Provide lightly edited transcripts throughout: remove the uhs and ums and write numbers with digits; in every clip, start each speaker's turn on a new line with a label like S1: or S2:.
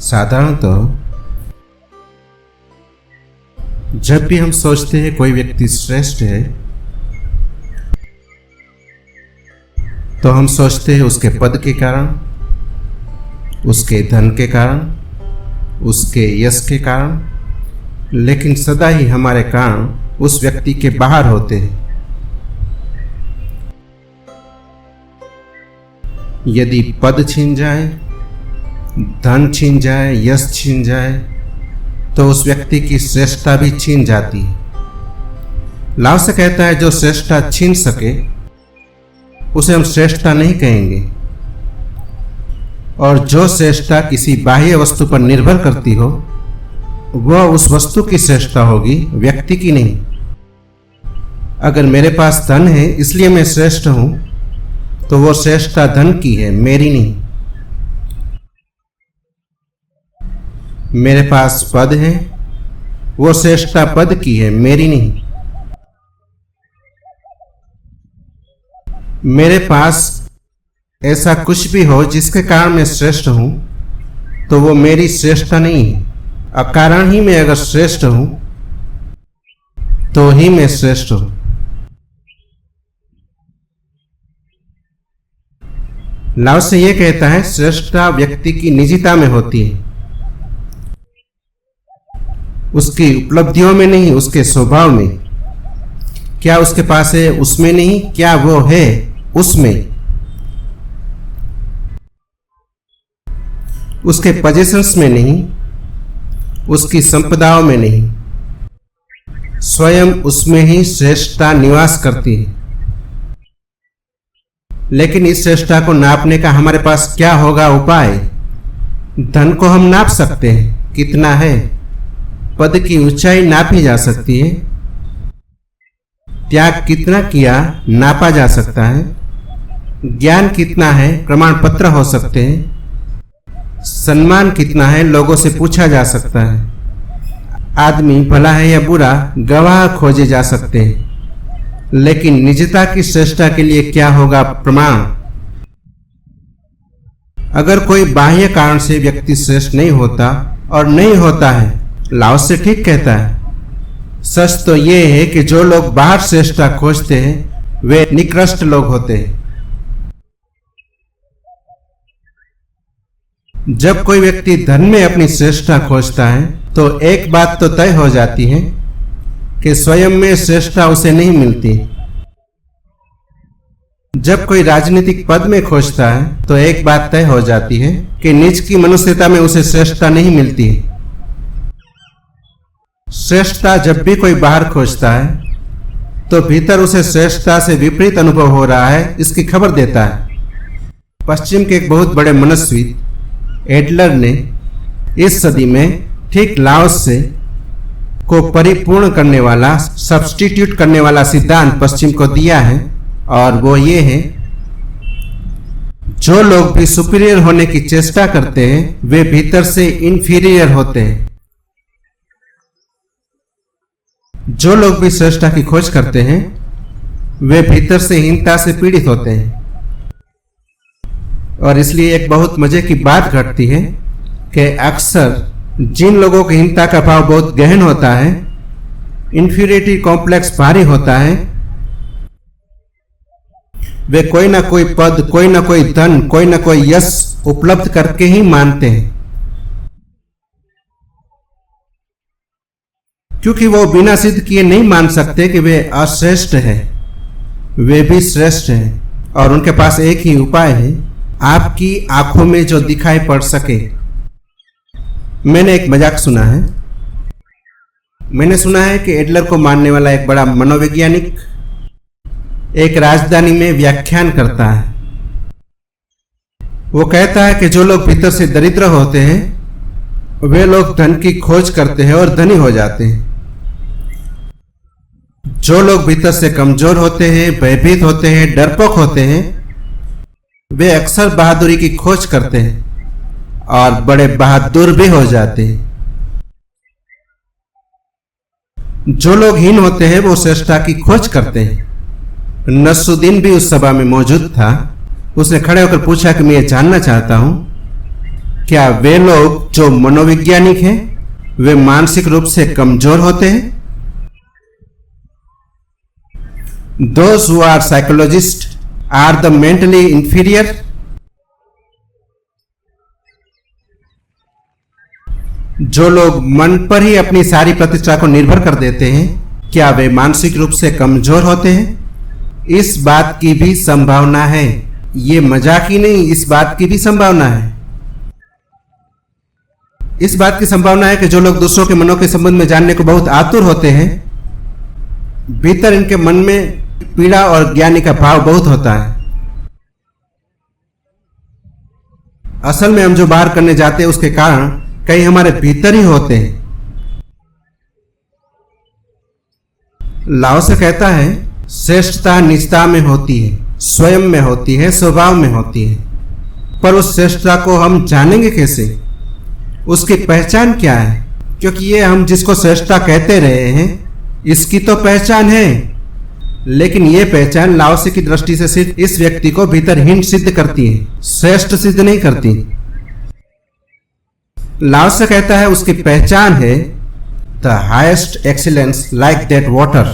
S1: साधारणतः जब भी हम सोचते हैं कोई व्यक्ति श्रेष्ठ है तो हम सोचते हैं उसके पद के कारण, उसके धन के कारण, उसके यश के कारण, लेकिन सदा ही हमारे कारण उस व्यक्ति के बाहर होते हैं। यदि पद छीन जाए, धन छीन जाए, यश छीन जाए तो उस व्यक्ति की श्रेष्ठता भी छीन जाती है। लाओ से कहता है जो श्रेष्ठता छीन सके उसे हम श्रेष्ठता नहीं कहेंगे, और जो श्रेष्ठता किसी बाह्य वस्तु पर निर्भर करती हो वह उस वस्तु की श्रेष्ठता होगी, व्यक्ति की नहीं। अगर मेरे पास धन है इसलिए मैं श्रेष्ठ हूं तो वो श्रेष्ठता धन की है, मेरी नहीं। मेरे पास पद है, वो श्रेष्ठता पद की है, मेरी नहीं। मेरे पास ऐसा कुछ भी हो जिसके कारण मैं श्रेष्ठ हूं तो वो मेरी श्रेष्ठता नहीं है। अकारण ही मैं अगर श्रेष्ठ हूं तो ही मैं श्रेष्ठ हूं। लाओ से यह कहता है श्रेष्ठता व्यक्ति की निजता में होती है, उसकी उपलब्धियों में नहीं, उसके स्वभाव में। क्या उसके पास है उसमें नहीं, क्या वो है उसमें। उसके पोजीशंस में नहीं, उसकी संपदाओं में नहीं, स्वयं उसमें ही श्रेष्ठता निवास करती है। लेकिन इस श्रेष्ठता को नापने का हमारे पास क्या होगा उपाय? धन को हम नाप सकते हैं कितना है, पद की ऊंचाई नापी जा सकती है, त्याग कितना किया नापा जा सकता है, ज्ञान कितना है प्रमाण पत्र हो सकते हैं, सम्मान कितना है लोगों से पूछा जा सकता है, आदमी भला है या बुरा गवाह खोजे जा सकते हैं। लेकिन निजता की श्रेष्ठता के लिए क्या होगा प्रमाण? अगर कोई बाह्य कारण से व्यक्ति श्रेष्ठ नहीं होता और नहीं होता है, लाओ से ठीक कहता है। सच तो यह है कि जो लोग बाहर श्रेष्ठता खोजते हैं वे निकृष्ट लोग होते हैं। जब कोई व्यक्ति धन में अपनी श्रेष्ठता खोजता है तो एक बात तो तय हो जाती है कि स्वयं में श्रेष्ठता उसे नहीं मिलती। जब कोई राजनीतिक पद में खोजता है तो एक बात तय हो जाती है कि निज की मनुष्यता में उसे श्रेष्ठता नहीं मिलती। श्रेष्ठता जब भी कोई बाहर खोजता है तो भीतर उसे श्रेष्ठता से विपरीत अनुभव हो रहा है, इसकी खबर देता है। पश्चिम के एक बहुत बड़े मनस्वी एडलर ने इस सदी में ठीक लाओस से को परिपूर्ण करने वाला, सब्स्टिट्यूट करने वाला सिद्धांत पश्चिम को दिया है, और वो ये है जो लोग भी सुपीरियर होने की चेष्टा करते हैं वे भीतर से इंफीरियर होते हैं। जो लोग भी श्रेष्ठता की खोज करते हैं वे भीतर से हीनता से पीड़ित होते हैं। और इसलिए एक बहुत मजे की बात घटती है कि अक्सर जिन लोगों की हीनता का भाव बहुत गहन होता है, इंफीरियरिटी कॉम्प्लेक्स भारी होता है, वे कोई ना कोई पद, कोई ना कोई धन, कोई ना कोई यश उपलब्ध करके ही मानते हैं, क्योंकि वो बिना सिद्ध किए नहीं मान सकते कि वे अश्रेष्ठ हैं। वे भी श्रेष्ठ हैं और उनके पास एक ही उपाय है, आपकी आंखों में जो दिखाई पड़ सके। मैंने एक मजाक सुना है। मैंने सुना है कि एडलर को मानने वाला एक बड़ा मनोवैज्ञानिक एक राजधानी में व्याख्यान करता है। वो कहता है कि जो लोग भीतर से दरिद्र होते हैं वे लोग धन की खोज करते हैं और धनी हो जाते हैं। जो लोग भीतर से कमजोर होते हैं, भयभीत होते हैं, डरपोक होते हैं, वे अक्सर बहादुरी की खोज करते हैं और बड़े बहादुर भी हो जाते हैं। जो लोग हीन होते हैं वो श्रेष्ठता की खोज करते हैं। नसरुद्दीन भी उस सभा में मौजूद था। उसने खड़े होकर पूछा कि मैं ये जानना चाहता हूं क्या वे लोग जो मनोवैज्ञानिक हैं वे मानसिक रूप से कमजोर होते हैं? Those who are psychologists are the mentally inferior? जो लोग मन पर ही अपनी सारी प्रतिष्ठा को निर्भर कर देते हैं, क्या वे मानसिक रूप से कमजोर होते हैं? इस बात की भी संभावना है, ये मजाक ही नहीं, इस बात की भी संभावना है। इस बात की संभावना है कि जो लोग दूसरों के मनों के संबंध में जानने को बहुत आतुर होते हैं, भीतर इनके मन में पीड़ा और ज्ञानी का भाव बहुत होता है। असल में हम जो बाहर करने जाते हैं उसके कारण कहीं हमारे भीतर ही होते हैं। लाओ से कहता है श्रेष्ठता निजता में होती है, स्वयं में होती है, स्वभाव में होती है। पर उस श्रेष्ठता को हम जानेंगे कैसे? उसकी पहचान क्या है? क्योंकि ये हम जिसको श्रेष्ठता कहते रहे हैं इसकी तो पहचान है, लेकिन ये पहचान लाओसे की दृष्टि से सिर्फ इस व्यक्ति को भीतरहीन सिद्ध करती है, श्रेष्ठ सिद्ध नहीं करती। लाओसे कहता है उसकी पहचान है the highest excellence like that water.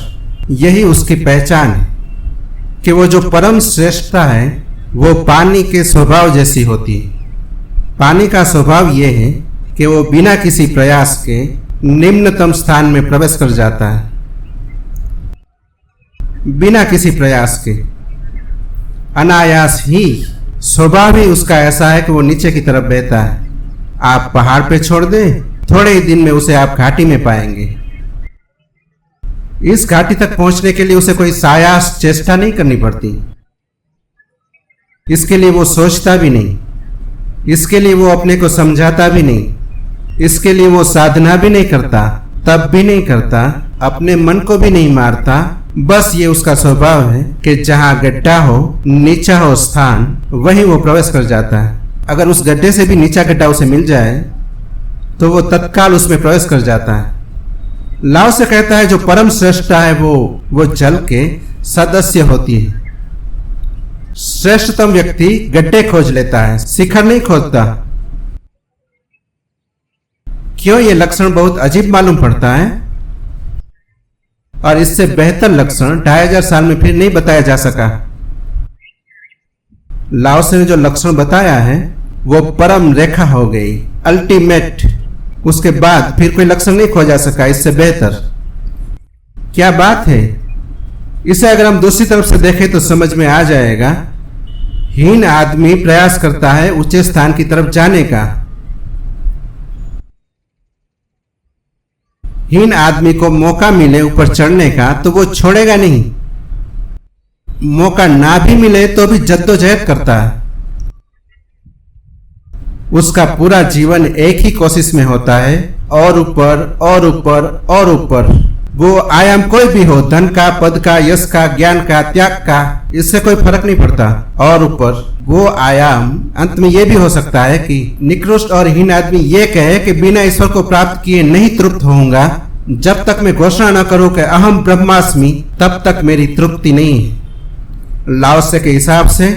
S1: यही उसकी पहचान है कि वो जो परम श्रेष्ठता है वो पानी के स्वभाव जैसी होती है। पानी का स्वभाव ये है कि वो बिना किसी प्रयास के निम्नतम स्थान में प्रवेश कर जाता है, बिना किसी प्रयास के, अनायास ही। स्वभाव ही उसका ऐसा है कि वो नीचे की तरफ बहता है। आप पहाड़ पे छोड़ दें, थोड़े ही दिन में उसे आप घाटी में पाएंगे। इस घाटी तक पहुंचने के लिए उसे कोई सायास चेष्टा नहीं करनी पड़ती। इसके लिए वो सोचता भी नहीं, इसके लिए वो अपने को समझाता भी नहीं, इसके लिए वो साधना भी नहीं करता, तब भी नहीं करता, अपने मन को भी नहीं मारता। बस ये उसका स्वभाव है कि जहां गड्ढा हो, नीचा हो स्थान, वहीं वो प्रवेश कर जाता है। अगर उस गड्ढे से भी नीचा गड्ढा उसे मिल जाए तो वो तत्काल उसमें प्रवेश कर जाता है। लाओ से कहता है जो परम श्रेष्ठता है वो जल के सदस्य होती है। श्रेष्ठतम व्यक्ति गड्ढे खोज लेता है, शिखर नहीं खोजता। क्यों? ये लक्षण बहुत अजीब मालूम पड़ता है और इससे बेहतर लक्षण 2500 साल में फिर नहीं बताया जा सका। लाओसे ने जो लक्षण बताया है वो परम रेखा हो गई, अल्टीमेट। उसके बाद फिर कोई लक्षण नहीं खोजा सका इससे बेहतर। क्या बात है! इसे अगर हम दूसरी तरफ से देखें तो समझ में आ जाएगा। हीन आदमी प्रयास करता है ऊंचे स्थान की तरफ जाने का। हीन आदमी को मौका मिले ऊपर चढ़ने का तो वो छोड़ेगा नहीं। मौका ना भी मिले तो भी जद्दोजहद करता है। उसका पूरा जीवन एक ही कोशिश में होता है, और ऊपर और ऊपर और ऊपर। वो आयाम कोई भी हो, धन का, पद का, यश का, ज्ञान का, त्याग का, इससे कोई फर्क नहीं पड़ता। और ऊपर वो आयाम अंत में ये भी हो सकता है कि निकृष्ट और हीन आदमी ये कहे कि बिना ईश्वर को प्राप्त किए नहीं तृप्त होऊंगा। जब तक मैं घोषणा न करूं कि अहम ब्रह्मास्मि, तब तक मेरी तृप्ति नहीं है। लाओसे के हिसाब से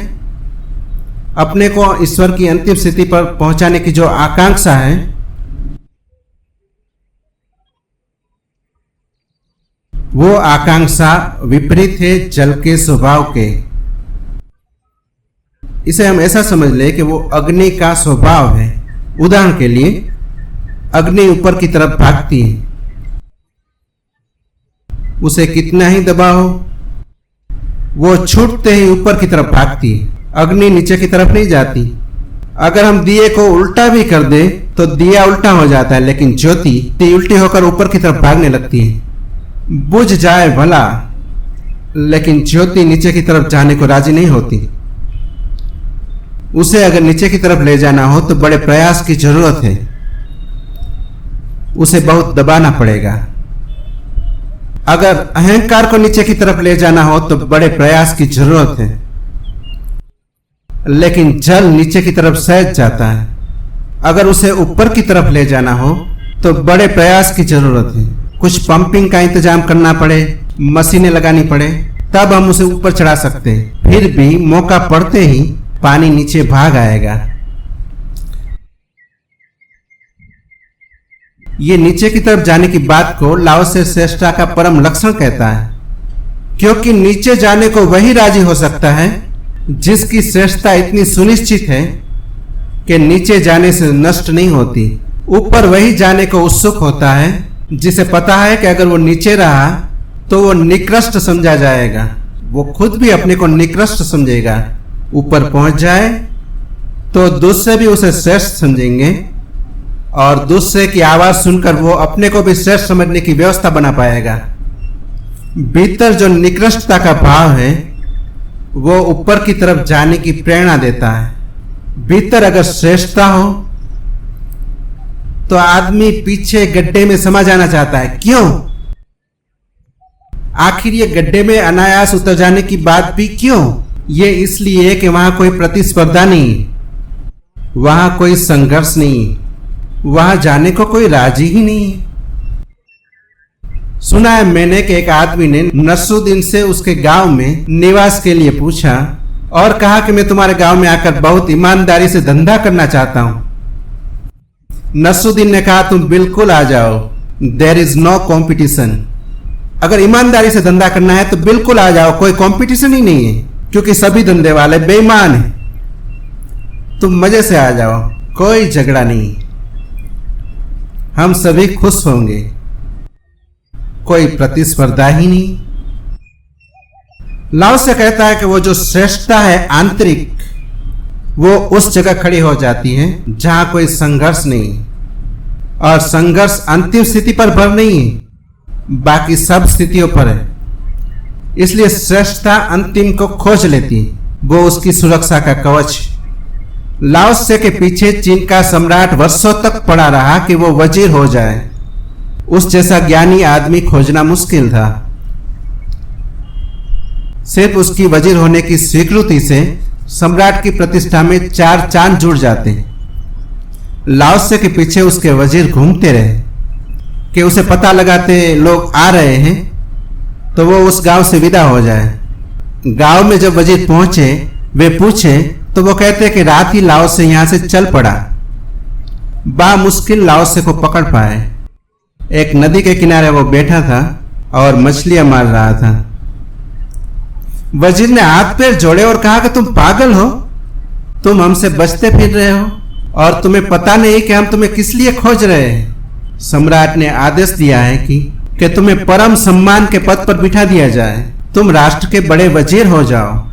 S1: अपने को ईश्वर की अंतिम स्थिति पर पहुंचाने की जो आकांक्षा है वो आकांक्षा विपरीत है जल के स्वभाव के। इसे हम ऐसा समझ ले कि वो अग्नि का स्वभाव है। उदाहरण के लिए अग्नि ऊपर की तरफ भागती है, उसे कितना ही दबाओ वो छूटते ही ऊपर की तरफ भागती है। अग्नि नीचे की तरफ नहीं जाती। अगर हम दिए को उल्टा भी कर दे तो दिया उल्टा हो जाता है, लेकिन ज्योति उल्टी होकर ऊपर की तरफ भागने लगती है। बुझ जाए भला, लेकिन ज्योति नीचे की तरफ जाने को राजी नहीं होती। उसे अगर नीचे की तरफ ले जाना हो तो बड़े प्रयास की जरूरत है, उसे बहुत दबाना पड़ेगा। अगर अहंकार को नीचे की तरफ ले जाना हो तो बड़े प्रयास की जरूरत है, लेकिन जल नीचे की तरफ सहज जाता है। अगर उसे ऊपर की तरफ ले जाना हो तो बड़े प्रयास की जरूरत है। कुछ पंपिंग का इंतजाम करना पड़े, मशीनें लगानी पड़े, तब हम उसे ऊपर चढ़ा सकते हैं। फिर भी मौका पड़ते ही पानी नीचे भाग आएगा। ये नीचे की तरफ जाने की बात को लाओ से श्रेष्ठता का परम लक्षण कहता है, क्योंकि नीचे जाने को वही राजी हो सकता है जिसकी श्रेष्ठता इतनी सुनिश्चित है कि नीचे जाने से नष्ट नहीं होती। ऊपर वही जाने को उत्सुक होता है जिसे पता है कि अगर वो नीचे रहा तो वो निकृष्ट समझा जाएगा, वो खुद भी अपने को निकृष्ट समझेगा। ऊपर पहुंच जाए तो दूसरे भी उसे श्रेष्ठ समझेंगे और दूसरे की आवाज सुनकर वो अपने को भी श्रेष्ठ समझने की व्यवस्था बना पाएगा। भीतर जो निकृष्टता का भाव है वो ऊपर की तरफ जाने की प्रेरणा देता है। भीतर अगर श्रेष्ठता हो तो आदमी पीछे गड्ढे में समा जाना चाहता है। क्यों? आखिर ये गड्ढे में अनायास उतर जाने की बात भी क्यों? ये इसलिए कि वहां कोई प्रतिस्पर्धा नहीं, वहां कोई संघर्ष नहीं, वहां जाने को कोई राजी ही नहीं। सुना है मैंने कि एक आदमी ने नसरुद्दीन से उसके गांव में निवास के लिए पूछा और कहा कि मैं तुम्हारे गांव में आकर बहुत ईमानदारी से धंधा करना चाहता हूं। नसरुद्दीन ने कहा तुम बिल्कुल आ जाओ, देयर इज नो कॉम्पिटिशन। अगर ईमानदारी से धंधा करना है तो बिल्कुल आ जाओ, कोई कंपटीशन ही नहीं है, क्योंकि सभी धंधे वाले बेईमान हैं। तुम मजे से आ जाओ, कोई झगड़ा नहीं, हम सभी खुश होंगे, कोई प्रतिस्पर्धा ही नहीं। लाओ से कहता है कि वो जो श्रेष्ठता है आंतरिक, वो उस जगह खड़ी हो जाती है जहां कोई संघर्ष नहीं, और संघर्ष अंतिम स्थिति पर भर नहीं है, बाकी सब स्थितियों पर है। इसलिए श्रेष्ठता अंतिम को खोज लेती, वो उसकी सुरक्षा का कवच। लाओ से के पीछे चीन का सम्राट वर्षों तक पड़ा रहा कि वो वजीर हो जाए। उस जैसा ज्ञानी आदमी खोजना मुश्किल था। सिर्फ उसकी वजीर होने की स्वीकृति से सम्राट की प्रतिष्ठा में 4 चांद जुड़ जाते हैं। लाओ से के पीछे उसके वजीर घूमते रहे कि उसे पता लगाते लोग आ रहे हैं तो वो उस गांव से विदा हो जाए। गांव में जब वजीर पहुंचे, वे पूछे तो वो कहते कि रात ही लाओ से यहां से चल पड़ा। बामुश्किल लाओ से को पकड़ पाए। एक नदी के किनारे वो बैठा था और मछलियां मार रहा था। वजीर ने हाथ पैर जोड़े और कहा कि तुम पागल हो, तुम हमसे बचते फिर रहे हो और तुम्हें पता नहीं कि हम तुम्हें किस लिए खोज रहे हैं। सम्राट ने आदेश दिया है कि तुम्हें परम सम्मान के पद पर बिठा दिया जाए, तुम राष्ट्र के बड़े वजीर हो जाओ।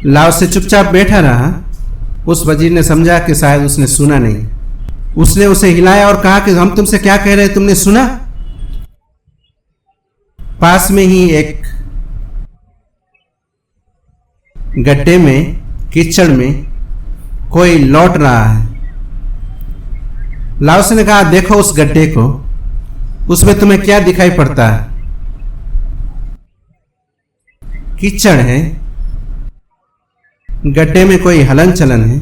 S1: लाओ से चुपचाप बैठा रहा। उस वजीर ने समझा कि शायद उसने सुना नहीं। उसने उसे हिलाया और कहा कि हम तुमसे क्या कह रहे, तुमने सुना? पास में ही एक गड्ढे में, कीचड़ में कोई लौट रहा है। लाओ से ने कहा देखो उस गड्ढे को, उसमें तुम्हें क्या दिखाई पड़ता है? कीचड़ है, गड्ढे में कोई हलन चलन है।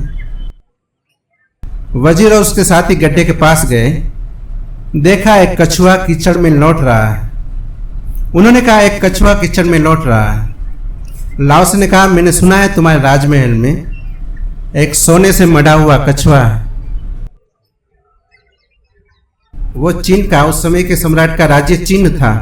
S1: वजीर और उसके साथी गड्ढे के पास गए, देखा एक कछुआ कीचड़ में लौट रहा है। उन्होंने कहा एक कछुआ कीचड़ में लौट रहा है। लाओ से ने कहा मैंने सुना है तुम्हारे राजमहल में एक सोने से मढ़ा हुआ कछुआ है। वो चीन का, उस समय के सम्राट का राज्य चीन था,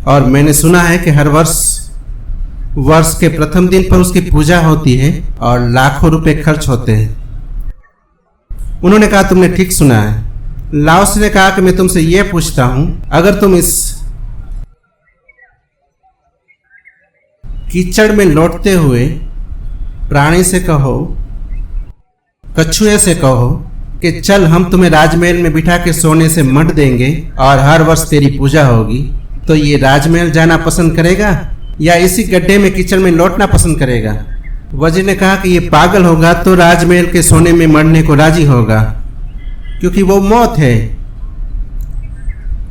S1: और मैंने सुना है कि हर वर्ष के प्रथम दिन पर उसकी पूजा होती है और लाखों रुपए खर्च होते हैं। उन्होंने कहा तुमने ठीक सुना है। लाओ से ने कहा कि मैं तुमसे यह पूछता हूं, अगर तुम इस कीचड़ में लौटते हुए प्राणी से कहो, कछुए से कहो कि चल हम तुम्हें राजमहल में बिठा के सोने से मढ़ देंगे और हर वर्ष तेरी पूजा होगी, तो ये राजमहल जाना पसंद करेगा या इसी गड्ढे में कीचड़ में लौटना पसंद करेगा? वजीर ने कहा कि ये पागल होगा तो राजमहल के सोने में मरने को राजी होगा, क्योंकि वो मौत है।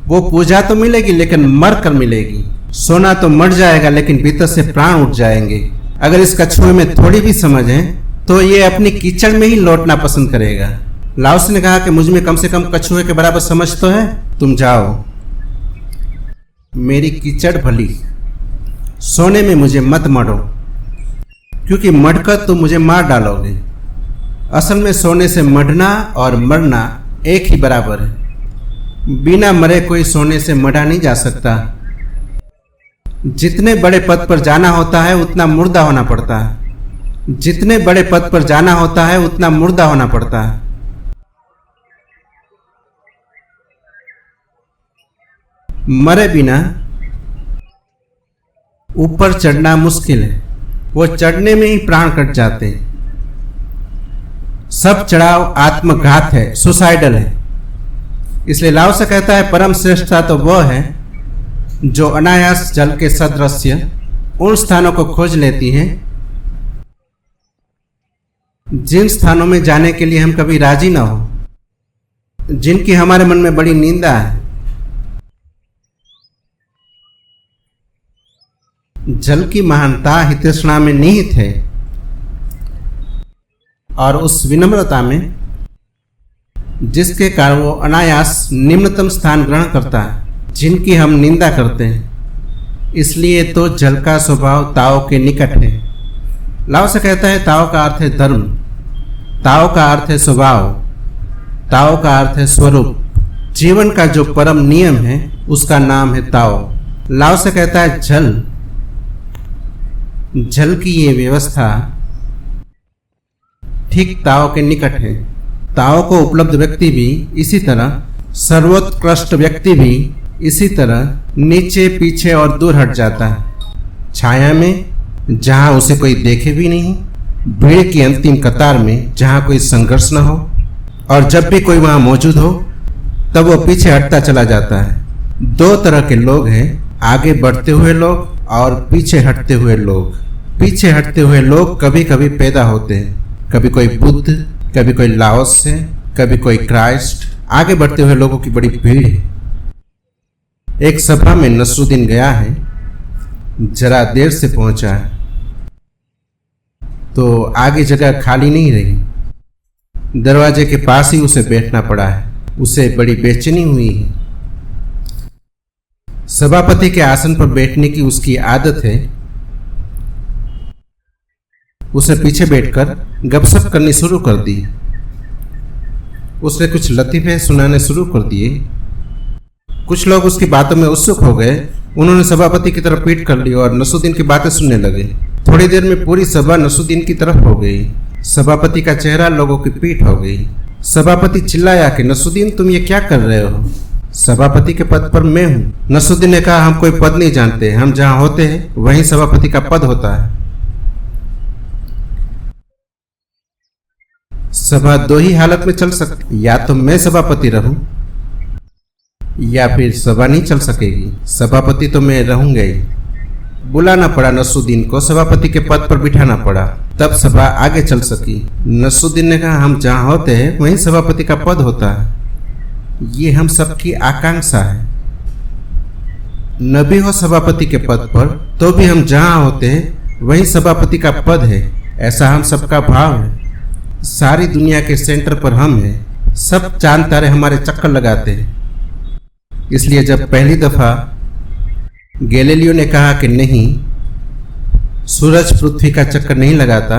S1: वो पूजा तो मिलेगी लेकिन मर कर मिलेगी। सोना तो मर जाएगा लेकिन भीतर से प्राण उठ जाएंगे। अगर इस कछुए में थोड़ी भी समझ है तो ये अपनी कीचड़ में ही लौटना पसंद करेगा। लाओ से ने कहा कि मुझ में कम से कम कछुए के बराबर समझ तो है। तुम जाओ, मेरी कीचड़ भली, सोने में मुझे मत मढ़ो, क्योंकि मढ़कर तुम मुझे मार डालोगे। असल में सोने से मरना और मरना एक ही बराबर है। बिना मरे कोई सोने से मरा नहीं जा सकता। जितने बड़े पद पर जाना होता है उतना मुर्दा होना पड़ता है। जितने बड़े पद पर जाना होता है उतना मुर्दा होना पड़ता है। मरे बिना ऊपर चढ़ना मुश्किल है। वो चढ़ने में ही प्राण कट जाते हैं। सब चढ़ाव आत्मघात है, सुसाइडल है। इसलिए लाओ से कहता है परम श्रेष्ठता तो वह है जो अनायास जल के सदृश्य उन स्थानों को खोज लेती हैं जिन स्थानों में जाने के लिए हम कभी राजी ना हो, जिनकी हमारे मन में बड़ी निंदा है। जल की महानता हितृष्णा में निहित है और उस विनम्रता में जिसके कारण वो अनायास निम्नतम स्थान ग्रहण करता है जिनकी हम निंदा करते हैं। इसलिए तो जल का स्वभाव ताओ के निकट है। लाओ से कहता है ताओ का अर्थ है धर्म, ताओ का अर्थ है स्वभाव, ताओ का अर्थ है स्वरूप। जीवन का जो परम नियम है उसका नाम है ताओ। लाओ से कहता है जल की ये व्यवस्था ठीक ताओ के निकट है। ताओ को उपलब्ध व्यक्ति भी इसी तरह, सर्वोत्कृष्ट व्यक्ति भी इसी तरह नीचे पीछे और दूर हट जाता है। छाया में जहां उसे कोई देखे भी नहीं, भीड़ की अंतिम कतार में जहां कोई संघर्ष न हो, और जब भी कोई वहां मौजूद हो तब वो पीछे हटता चला जाता है। दो तरह के लोग हैं, आगे बढ़ते हुए लोग और पीछे हटते हुए लोग। पीछे हटते हुए लोग कभी कभी पैदा होते हैं, कभी कोई बुद्ध, कभी कोई लाओस से, कभी कोई क्राइस्ट। आगे बढ़ते हुए लोगों की बड़ी भीड़ है। एक सभा में नसरुद्दीन गया है, जरा देर से पहुंचा है तो आगे जगह खाली नहीं रही। दरवाजे के पास ही उसे बैठना पड़ा है। उसे बड़ी बेचैनी हुई है। सभापति के आसन पर बैठने की उसकी आदत है। उसे पीछे बैठकर गपशप करनी शुरू कर दी। उसने कुछ लतीफे सुनाने शुरू कर दिए। कुछ लोग उसकी बातों में उत्सुक हो गए। उन्होंने सभापति की तरफ पीठ कर ली और नसरुद्दीन की बातें सुनने लगे। थोड़ी देर में पूरी सभा नसरुद्दीन की तरफ हो गई। सभापति का चेहरा लोगों की पीठ हो गई। सभापति चिल्लाया कि नसरुद्दीन तुम ये क्या कर रहे हो? सभापति के पद पर मैं हूं। नसरुद्दीन ने कहा हम कोई पद नहीं जानते, हम जहां होते हैं वहीं सभापति का पद होता है। सभा दो ही हालत में चल सकती, या तो मैं सभापति रहूं या फिर सभा नहीं चल सकेगी। सभापति तो मैं रहूंगा ही। बुलाना पड़ा नसरुद्दीन को, सभापति के पद पर बिठाना पड़ा, तब सभा आगे चल सकी। नसरुद्दीन ने कहा हम जहां होते हैं वहीं सभापति का पद होता है। ये हम सबकी आकांक्षा है। न भी हो सभापति के पद पर तो भी हम जहां होते हैं वहीं सभापति का पद है, ऐसा हम सबका भाव है। सारी दुनिया के सेंटर पर हम हैं। सब चांद तारे हमारे चक्कर लगाते हैं। इसलिए जब पहली दफा गैलीलियो ने कहा कि नहीं, सूरज पृथ्वी का चक्कर नहीं लगाता,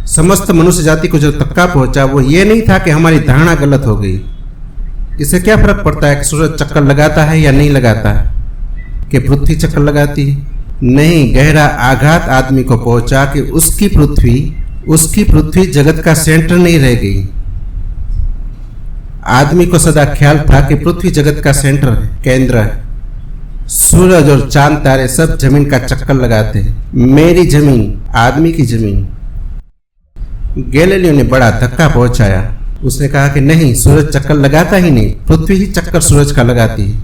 S1: समस्त मनुष्य जाति को जो धक्का पहुंचा वो ये नहीं था कि हमारी धारणा गलत हो गई। इससे क्या फर्क पड़ता है कि सूरज चक्कर लगाता है या नहीं लगाता है, कि पृथ्वी चक्कर लगाती है? नहीं, गहरा आघात आदमी को पहुंचा कि उसकी पृथ्वी जगत का सेंटर नहीं रह गई। आदमी को सदा ख्याल था कि पृथ्वी जगत का सेंटर है, केंद्र है। सूरज और चांद तारे सब जमीन का चक्कर लगाते हैं। मेरी जमीन, आदमी की जमीन। गैलीलियो ने बड़ा धक्का पहुंचाया। उसने कहा कि नहीं, सूरज चक्कर लगाता ही नहीं, पृथ्वी ही चक्कर सूरज का लगाती है,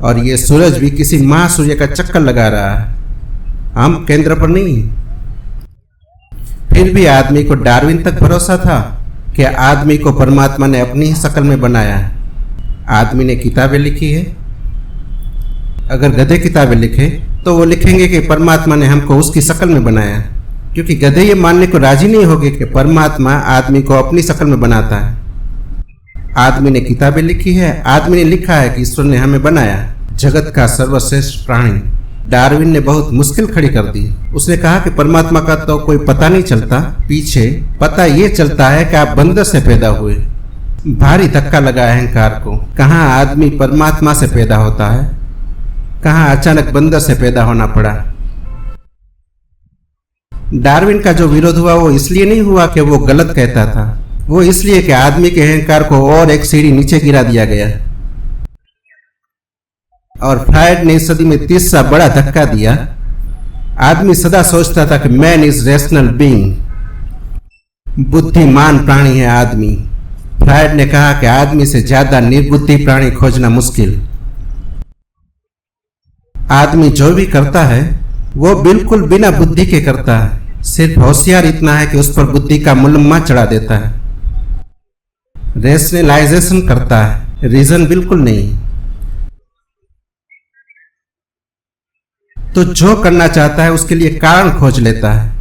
S1: और ये सूरज भी किसी महासूर्य का चक्कर लगा रहा है, हम केंद्र पर नहीं है। फिर भी आदमी को डार्विन तक भरोसा था कि आदमी को परमात्मा ने अपनी ही शक्ल में बनाया है। आदमी ने किताबें लिखी है। अगर गधे किताबें लिखे तो वो लिखेंगे कि परमात्मा ने हमको उसकी शक्ल में बनाया, क्योंकि गधे ये मानने को राजी नहीं होंगे कि परमात्मा आदमी को अपनी शक्ल में बनाता है। आदमी ने किताबें लिखी है। आदमी ने लिखा है कि ईश्वर ने हमें बनाया, जगत का सर्वश्रेष्ठ प्राणी। डार्विन ने बहुत मुश्किल खड़ी कर दी। उसने कहा कि परमात्मा का तो कोई पता नहीं चलता, पीछे पता ये चलता है कि आप बंदर से पैदा हुए। भारी धक्का लगा अहंकार को। कहाँ आदमी परमात्मा से पैदा होता है, कहाँ अचानक बंदर से पैदा होना पड़ा। डार्विन का जो विरोध हुआ वो इसलिए नहीं हुआ कि वो गलत कहता था, वो इसलिए कि आदमी के अहंकार को और एक सीढ़ी नीचे गिरा दिया गया। और फ्रायड ने इस सदी में तीसरा बड़ा धक्का दिया। आदमी सदा सोचता था कि मैन इज रेशनल बीइंग, बुद्धिमान प्राणी है आदमी। फ्रायड ने कहा कि आदमी से ज्यादा निर्बुद्धि प्राणी खोजना मुश्किल। आदमी जो भी करता है वो बिल्कुल बिना बुद्धि के करता है, सिर्फ होशियार इतना है कि उस पर बुद्धि का मुलम्मा चढ़ा देता है। रेशनलाइजेशन करता है, रीजन बिल्कुल नहीं। तो जो करना चाहता है उसके लिए कारण खोज लेता है,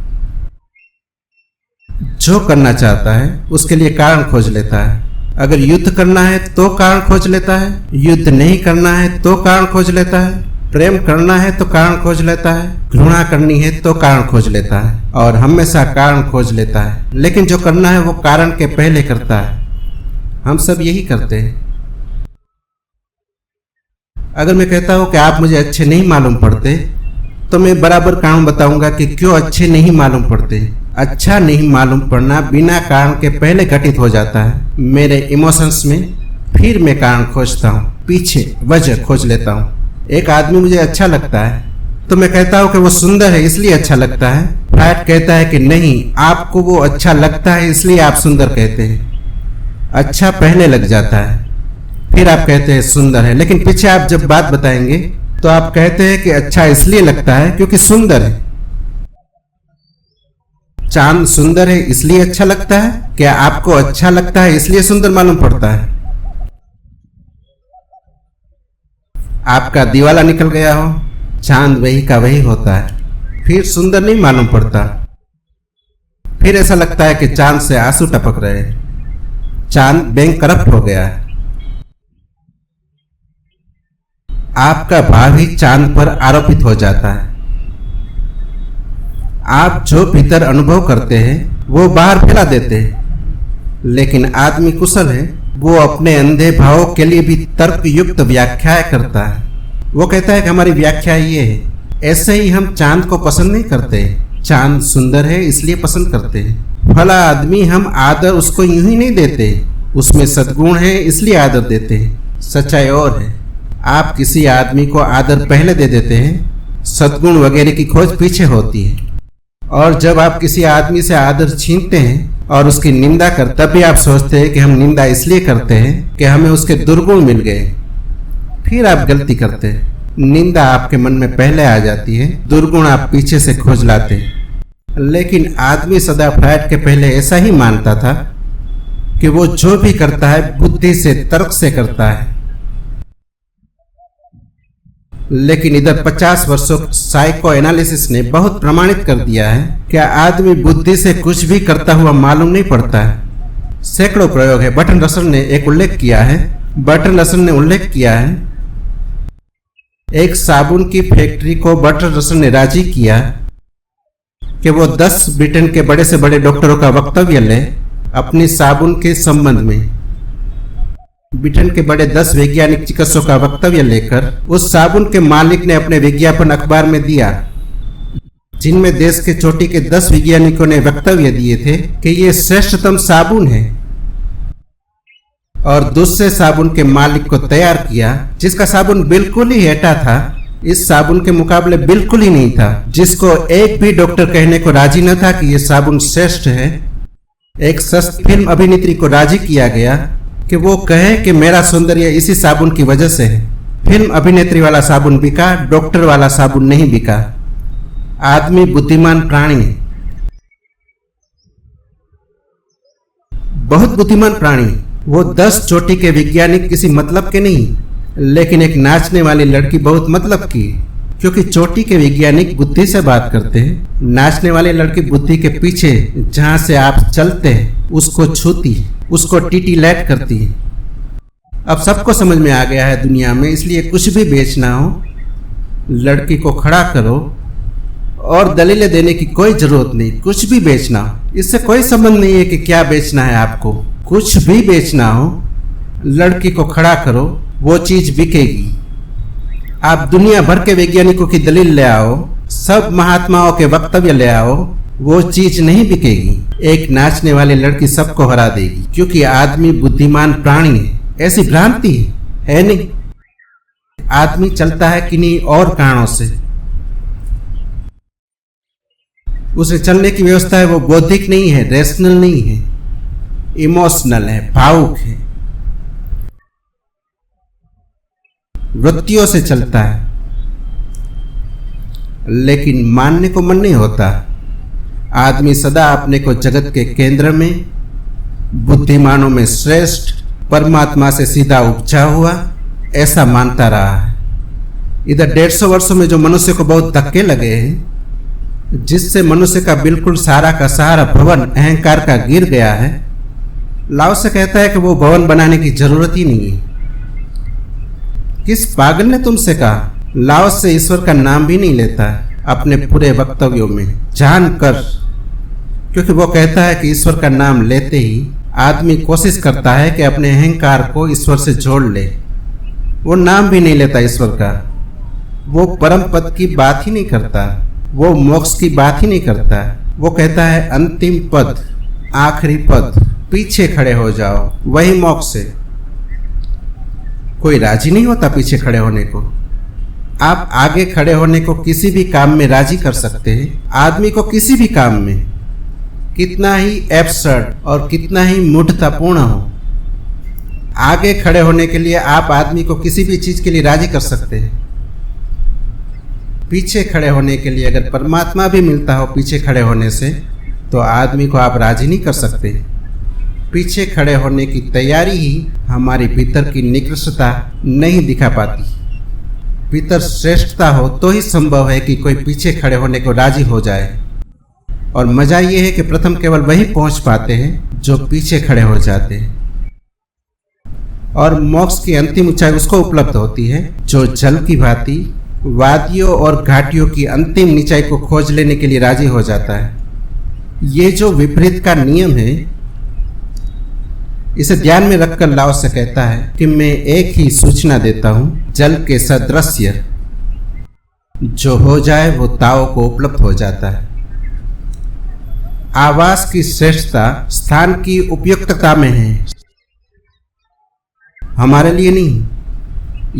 S1: जो करना चाहता है उसके लिए कारण खोज लेता है। अगर युद्ध करना है तो कारण खोज लेता है, युद्ध नहीं करना है तो कारण खोज लेता है, प्रेम करना है तो कारण खोज लेता है, घृणा करनी है तो कारण खोज लेता है, और हमेशा कारण खोज लेता है। लेकिन जो करना है वो कारण के पहले करता है। हम सब यही करते हैं। अगर मैं कहता हूं कि आप मुझे अच्छे नहीं मालूम पड़ते, तो मैं बराबर कारण बताऊंगा कि क्यों अच्छे नहीं मालूम पड़ते। अच्छा नहीं मालूम पड़ना बिना कारण के पहले घटित हो जाता है मेरे इमोशंस में। फिर मैं कारण खोजता हूँ, पीछे वजह खोज लेता हूँ। एक आदमी मुझे अच्छा लगता है तो मैं कहता हूँ कि वो सुंदर है इसलिए अच्छा लगता है। फ्रायड कहता है कि नहीं, आपको वो अच्छा लगता है इसलिए आप सुंदर कहते हैं। अच्छा पहले लग जाता है, फिर आप कहते हैं सुंदर है, लेकिन पीछे आप जब बात बताएंगे तो आप कहते हैं कि अच्छा इसलिए लगता है क्योंकि सुंदर है। चांद सुंदर है इसलिए अच्छा लगता है, क्या आपको अच्छा लगता है इसलिए सुंदर मालूम पड़ता है? आपका दिवाला निकल गया हो, चांद वही का वही होता है, फिर सुंदर नहीं मालूम पड़ता। फिर ऐसा लगता है कि चांद से आंसू टपक रहे, चांद बैंक करप्ट हो गया है। आपका भाव ही चांद पर आरोपित हो जाता है। आप जो भीतर अनुभव करते हैं वो बाहर फैला देते हैं। लेकिन आदमी कुशल है, वो अपने अंधे भावों के लिए भी तर्क युक्त व्याख्याएं करता है। वो कहता है कि हमारी व्याख्या ये है। ऐसे ही हम चांद को पसंद नहीं करते, चांद सुंदर है इसलिए पसंद करते हैं। फला आदमी हम आदर उसको यूं ही नहीं देते, उसमें सद्गुण है इसलिए आदर देते हैं। सच्चाई और है, आप किसी आदमी को आदर पहले दे देते हैं, सद्गुण वगैरह की खोज पीछे होती है। और जब आप किसी आदमी से आदर छीनते हैं और उसकी निंदा कर, तब भी आप सोचते हैं कि हम निंदा इसलिए करते हैं कि हमें उसके दुर्गुण मिल गए। फिर आप गलती करते हैं। निंदा आपके मन में पहले आ जाती है, दुर्गुण आप पीछे से खोज लाते हैं। लेकिन आदमी सदा फ्रायड के पहले ऐसा ही मानता था कि वो जो भी करता है बुद्धि से, तर्क से करता है। लेकिन इधर 50 वर्षों साइको एनालिसिस ने बहुत प्रमाणित कर दिया है कि आदमी बुद्धि से कुछ भी करता हुआ मालूम नहीं पड़ता है। सैकड़ों प्रयोग है। बर्ट्रैंड रसल ने उल्लेख किया है, एक साबुन की फैक्ट्री को बर्ट्रैंड रसल ने राजी किया कि वो 10 ब्रिटेन के बड़े से बड़े डॉक्टरों का वक्तव्य ले अपनी साबुन के संबंध में। ब्रिटेन के बड़े 10 वैज्ञानिक चिकित्सकों का वक्तव्य लेकर उस साबुन के मालिक ने अपने विज्ञापन अखबार में दिया, जिनमें देश के चोटी के 10 वैज्ञानिकों ने वक्तव्य दिए थे कि ये श्रेष्ठतम साबुन है। और दूसरे साबुन के मालिक को तैयार किया जिसका साबुन बिल्कुल ही हेठा था, इस साबुन के मुकाबले बिल्कुल ही नहीं था, जिसको एक भी डॉक्टर कहने को राजी न था कि ये साबुन श्रेष्ठ है। एक सस्ती फिल्म अभिनेत्री को राजी किया गया कि वो कहे कि मेरा सौंदर्य इसी साबुन की वजह से है। फिल्म अभिनेत्री वाला साबुन बिका, डॉक्टर वाला साबुन नहीं बिका। आदमी बुद्धिमान प्राणी है, बहुत बुद्धिमान प्राणी। वो 10 चोटी के वैज्ञानिक किसी मतलब के नहीं, लेकिन एक नाचने वाली लड़की बहुत मतलब की, क्योंकि चोटी के वैज्ञानिक बुद्धि से बात करते हैं, नाचने वाली लड़की बुद्धि के पीछे जहां से आप चलते हैं उसको छूती है, उसको टीटीलैट करती है। अब सबको समझ में आ गया है दुनिया में, इसलिए कुछ भी बेचना हो लड़की को खड़ा करो और दलीलें देने की कोई जरूरत नहीं। कुछ भी बेचना हो, इससे कोई संबंध नहीं है कि क्या बेचना है आपको। कुछ भी बेचना हो, लड़की को खड़ा करो, वो चीज बिकेगी। आप दुनिया भर के वैज्ञानिकों की दलील ले आओ, सब महात्माओं के वक्तव्य ले आओ, वो चीज नहीं बिकेगी। एक नाचने वाली लड़की सबको हरा देगी, क्योंकि आदमी बुद्धिमान प्राणी है। ऐसी भ्रांति है नहीं। आदमी चलता है किन्हीं और कारणों से। उसे चलने की व्यवस्था है, वो बौद्धिक नहीं है, रैशनल नहीं है, इमोशनल है, भावुक है, वृत्तियों से चलता है। लेकिन मानने को मन नहीं होता। आदमी सदा अपने को जगत के केंद्र में, बुद्धिमानों में श्रेष्ठ, परमात्मा से सीधा उपजा हुआ ऐसा मानता रहा है। इधर 150 वर्षों में जो मनुष्य को बहुत धक्के लगे हैं, जिससे मनुष्य का बिल्कुल सारा का सारा भवन अहंकार का गिर गया है, लाओ से कहता है कि वो भवन बनाने की जरूरत ही नहीं है। किस पागल ने तुमसे कहा? लाओ से ईश्वर का नाम भी नहीं लेता अपने पूरे वक्तव्यों में, जानकर, क्योंकि वो कहता है कि ईश्वर का नाम लेते ही आदमी कोशिश करता है कि अपने अहंकार को ईश्वर से जोड़ ले। वो नाम भी नहीं लेता ईश्वर का, वो परम पद की बात ही नहीं करता, वो मोक्ष की बात ही नहीं करता। वो कहता है अंतिम पद, आखिरी पद, पीछे खड़े हो जाओ, वही मोक्ष है। कोई राजी नहीं होता पीछे खड़े होने को। आप आगे खड़े होने को किसी भी काम में राजी कर सकते हैं, आदमी को किसी भी काम में, कितना ही एब्सर्ड और कितना ही मूढ़तापूर्ण हो। आगे खड़े होने के लिए आप आदमी को किसी भी चीज के लिए राजी कर सकते हैं। पीछे खड़े होने के लिए अगर परमात्मा भी मिलता हो पीछे खड़े होने से, तो आदमी को आप राजी नहीं कर सकते। पीछे खड़े होने की तैयारी ही हमारी भीतर की निकृष्टता नहीं दिखा पाती। भीतर श्रेष्ठता हो तो ही संभव है कि कोई पीछे खड़े होने को राजी हो जाए। और मजा ये है कि प्रथम केवल वही पहुंच पाते हैं जो पीछे खड़े हो जाते हैं, और मोक्ष की अंतिम ऊंचाई उसको उपलब्ध होती है जो जल की भांति वादियों और घाटियों की अंतिम नीचाई को खोज लेने के लिए राजी हो जाता है। ये जो विपरीत का नियम है, इसे ध्यान में रखकर लाओ से कहता है कि मैं एक ही सूचना देता हूं, जल के सदृश्य, जो हो जाए वो ताओ को उपलब्ध हो जाता है। आवास की श्रेष्ठता स्थान की उपयुक्तता में है, हमारे लिए नहीं।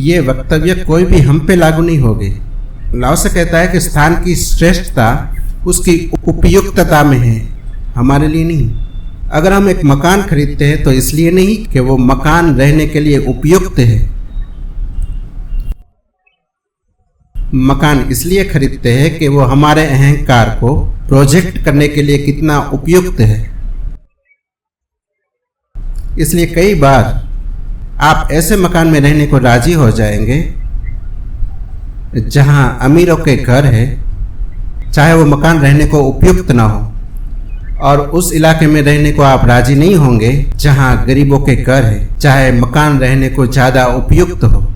S1: ये वक्तव्य कोई भी हम पे लागू नहीं होगे। लाओ से कहता है कि स्थान की श्रेष्ठता उसकी उपयुक्तता में है, हमारे लिए नहीं। अगर हम एक मकान खरीदते हैं तो इसलिए नहीं कि वो मकान रहने के लिए उपयुक्त है। मकान इसलिए खरीदते हैं कि वो हमारे अहंकार को प्रोजेक्ट करने के लिए कितना उपयुक्त है। इसलिए कई बार आप ऐसे मकान में रहने को राजी हो जाएंगे जहां अमीरों के घर है, चाहे वो मकान रहने को उपयुक्त ना हो, और उस इलाके में रहने को आप राजी नहीं होंगे जहां गरीबों के घर है, चाहे मकान रहने को ज्यादा उपयुक्त हो।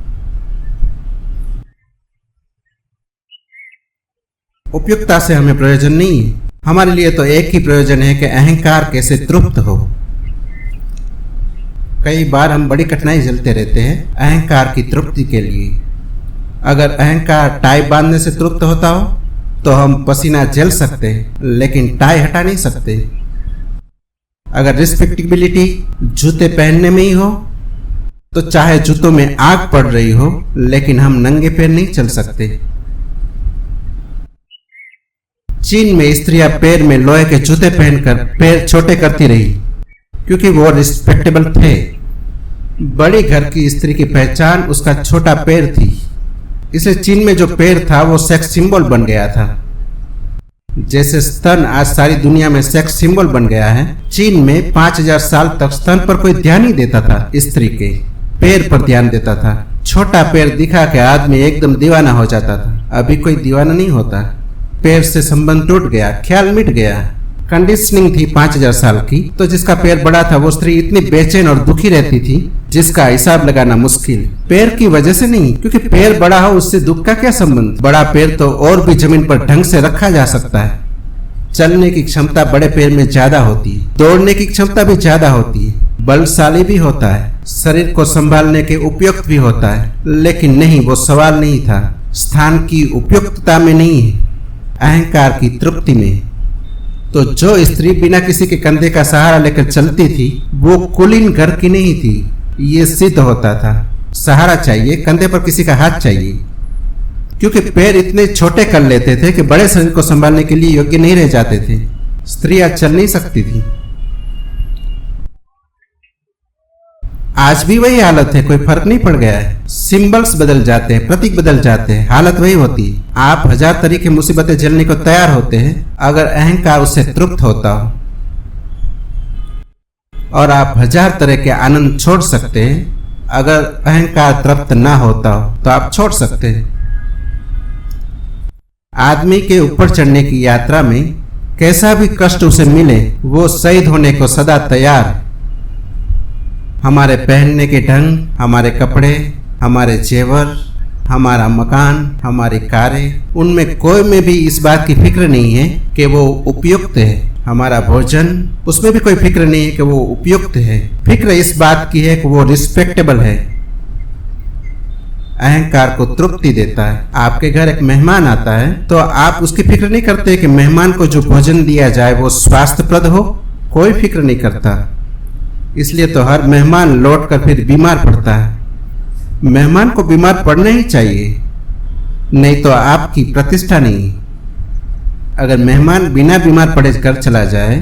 S1: उपयुक्तता से हमें प्रयोजन नहीं है। हमारे लिए तो एक ही प्रयोजन है कि अहंकार कैसे तृप्त हो। कई बार हम बड़ी कठिनाई झेलते रहते हैं अहंकार की तृप्ति के लिए। अगर अहंकार टाई बांधने से तृप्त होता हो तो हम पसीना झेल सकते हैं, लेकिन टाई हटा नहीं सकते। अगर रिस्पेक्टेबिलिटी जूते पहनने में ही हो तो चाहे जूतों में आग पड़ रही हो, लेकिन हम नंगे पैर नहीं चल सकते। चीन में स्त्रियां पैर में लोहे के जूते पहनकर पैर छोटे करती रही, क्योंकि वो रिस्पेक्टेबल थे। बड़ी घर की स्त्री की पहचान उसका छोटा पैर थी, इसलिए चीन में जो पैर था वो सेक्स सिंबल बन गया था। जैसे स्तन आज सारी दुनिया में सेक्स सिंबल बन गया है, चीन में 5000 साल तक स्तन पर कोई ध्यान नहीं देता था, स्त्री के पैर पर ध्यान देता था। छोटा पैर दिखा के आदमी एकदम दीवाना हो जाता था। अभी कोई दीवाना नहीं होता। पैर से संबंध टूट गया, ख्याल मिट गया। कंडीशनिंग थी 5000 साल की, तो जिसका पैर बड़ा था वो स्त्री इतनी बेचैन और दुखी रहती थी जिसका हिसाब लगाना मुश्किल। पैर की वजह से नहीं, क्योंकि पैर बड़ा हो उससे दुख का क्या संबंध। बड़ा पैर तो और भी जमीन पर ढंग से रखा जा सकता है। चलने की क्षमता बड़े पैर में ज्यादा होती है, दौड़ने की क्षमता भी ज्यादा होती है, बलशाली भी होता है, शरीर को संभालने के उपयुक्त भी होता है। लेकिन नहीं, वो सवाल नहीं था। स्थान की उपयुक्तता में नहीं है, अहंकार की तृप्ति में। तो जो स्त्री बिना किसी के कंधे का सहारा लेकर चलती थी वो कुलीन घर की नहीं थी, ये सिद्ध होता था। सहारा चाहिए, कंधे पर किसी का हाथ चाहिए, क्योंकि पैर इतने छोटे कर लेते थे कि बड़े शरीर को संभालने के लिए योग्य नहीं रह जाते थे। स्त्रियां चल नहीं सकती थी। आज भी वही हालत है, कोई फर्क नहीं पड़ गया है। सिंबल्स बदल जाते हैं, प्रतीक बदल जाते हैं, हालत वही होती है। आप 1000 तरीके मुसीबतें झेलने को तैयार होते हैं अगर अहंकार उससे तृप्त होता हो, और आप 1000 तरह के आनंद छोड़ सकते हैं अगर अहंकार तृप्त ना होता हो, तो आप छोड़ सकते हैं। आदमी के ऊपर चढ़ने की यात्रा में कैसा भी कष्ट उसे मिले, वो शहीद होने को सदा तैयार है। हमारे पहनने के ढंग, हमारे कपड़े, हमारे जेवर, हमारा मकान, हमारी कारें, उनमें कोई में भी इस बात की फिक्र नहीं है कि वो उपयुक्त है। हमारा भोजन, उसमें भी कोई फिक्र नहीं है कि वो उपयुक्त है। फिक्र इस बात की है कि वो रिस्पेक्टेबल है। अहंकार को तृप्ति देता है। आपके घर एक मेहमान आता है तो आप उसकी फिक्र नहीं करते कि मेहमान को जो भोजन दिया जाए वो स्वास्थ्यप्रद हो, कोई फिक्र नहीं करता। इसलिए तो हर मेहमान लौटकर फिर बीमार पड़ता है। मेहमान को बीमार पड़ना ही चाहिए, नहीं तो आपकी प्रतिष्ठा नहीं। अगर मेहमान बिना बीमार पड़े घर चला जाए